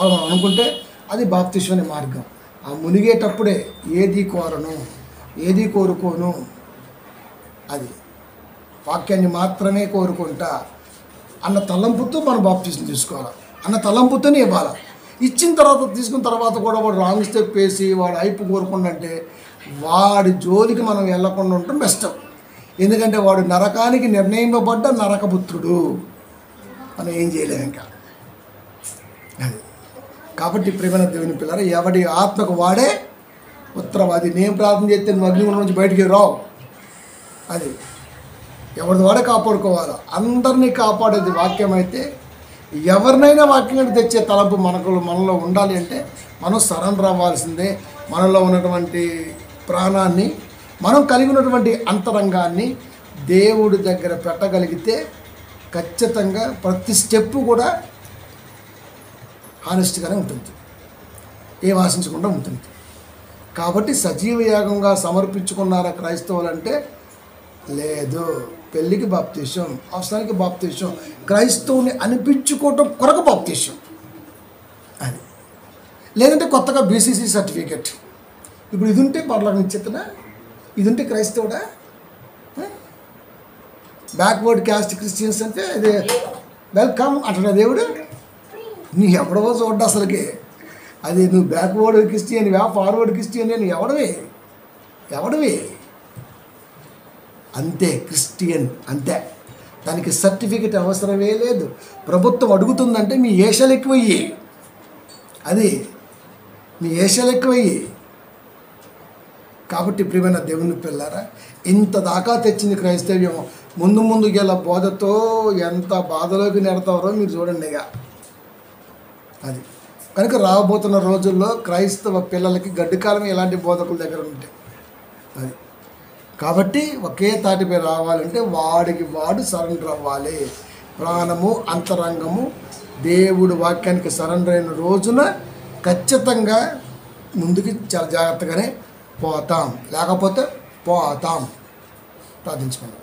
మనం అనుకుంటే అది బాప్తిస్మ మార్గం. ఆ మునిగేటప్పుడే ఏది కోరను, ఏది కోరుకోను, అది వాక్యాన్ని మాత్రమే కోరుకుంటా అన్న తలంపుతో మనం బాప్తిస్మ తీసుకోవాలి. అన్న తలంపుతోనే ఇవ్వాలి. ఇచ్చిన తర్వాత తీసుకున్న తర్వాత కూడా వాడు రాంగ్ స్టెప్ వేసి వాడు హైప్ కోరుకుండా అంటే వాడి జోలికి మనం వెళ్ళకుండా ఉండటం బెస్ట్. ఎందుకంటే వాడు నరకానికి నిర్ణయింపబడ్డ నరకపుత్రుడు, మనం ఏం చేయలేము ఇంకా. అది కాబట్టి ప్రేమైన దేవుని పిల్లలు, ఎవడి ఆత్మకు వాడే ఉత్తరవాది. నేను ప్రార్థన చేస్తే నువ్వు అగ్నిగుండం నుంచి బయటికి రావు. అది ఎవరిది వాడే కాపాడుకోవాలి. అందరినీ కాపాడేది వాక్యం అయితే ఎవరినైనా వాక్యం తెచ్చే తలంపు మనలో ఉండాలి అంటే మనం సరెండర్ అవ్వాల్సిందే. మనలో ఉన్నటువంటి ప్రాణాన్ని, మనం కలిగి ఉన్నటువంటి అంతరంగాన్ని దేవుడి దగ్గర పెట్టగలిగితే ఖచ్చితంగా ప్రతి స్టెప్పు కూడా హానెస్ట్గానే ఉంటుంది, ఏం ఆశించకుండా ఉంటుంది. కాబట్టి సజీవ యాగంగా సమర్పించుకున్నారా క్రైస్తవులు అంటే లేదు. పెళ్ళికి బాప్తీసం, అవసరానికి బాప్తీసం, క్రైస్తవుని అనిపించుకోవటం కొరకు బాప్తీసం. అది లేదంటే కొత్తగా బీసీసీ సర్టిఫికెట్, ఇప్పుడు ఇది ఉంటే పర్లకు ఇచ్చేతనా, ఇది ఉంటే క్రైస్తవుడా? బ్యాక్వర్డ్ క్యాస్ట్ క్రిస్టియన్స్ అంటే అదే వెల్కమ్ అంటున్నా దేవుడు. నీ ఎవడవో చూడ్డా అసలుకి. అది నువ్వు బ్యాక్వర్డ్ క్రిస్టియన్, ఫార్వర్డ్ క్రిస్టియన్ అని ఎవడవి అంతే. క్రిస్టియన్ అంతే, దానికి సర్టిఫికెట్ అవసరమే లేదు. ప్రభుత్వం అడుగుతుందంటే మీ ఏషాలు ఎక్కువయ్యి, అది మీ ఏషాలు ఎక్కువయ్యి. కాబట్టి ప్రియమైన దేవుని పిల్లారా, ఇంత దాకా తెచ్చింది క్రైస్తవ్యం. ముందు గల బోధతో ఎంత బాధలోకి నెడతారో మీరు చూడండి. ఇక అది కనుక రాబోతున్న రోజుల్లో క్రైస్తవ పిల్లలకి గడ్డికాలం ఎలాంటి బోధకుల దగ్గర ఉంటాయి. అది కాబట్టి ఒకే తాటిపై రావాలంటే వాడికి వాడు సరెండర్ అవ్వాలి. ప్రాణము అంతరంగము దేవుడు వాక్యానికి సరెండర్ అయిన రోజున ఖచ్చితంగా ముందుకి చాలా జాగ్రత్తగానే పోతాం, లేకపోతే పోతాం. ప్రార్థించుకుందాం.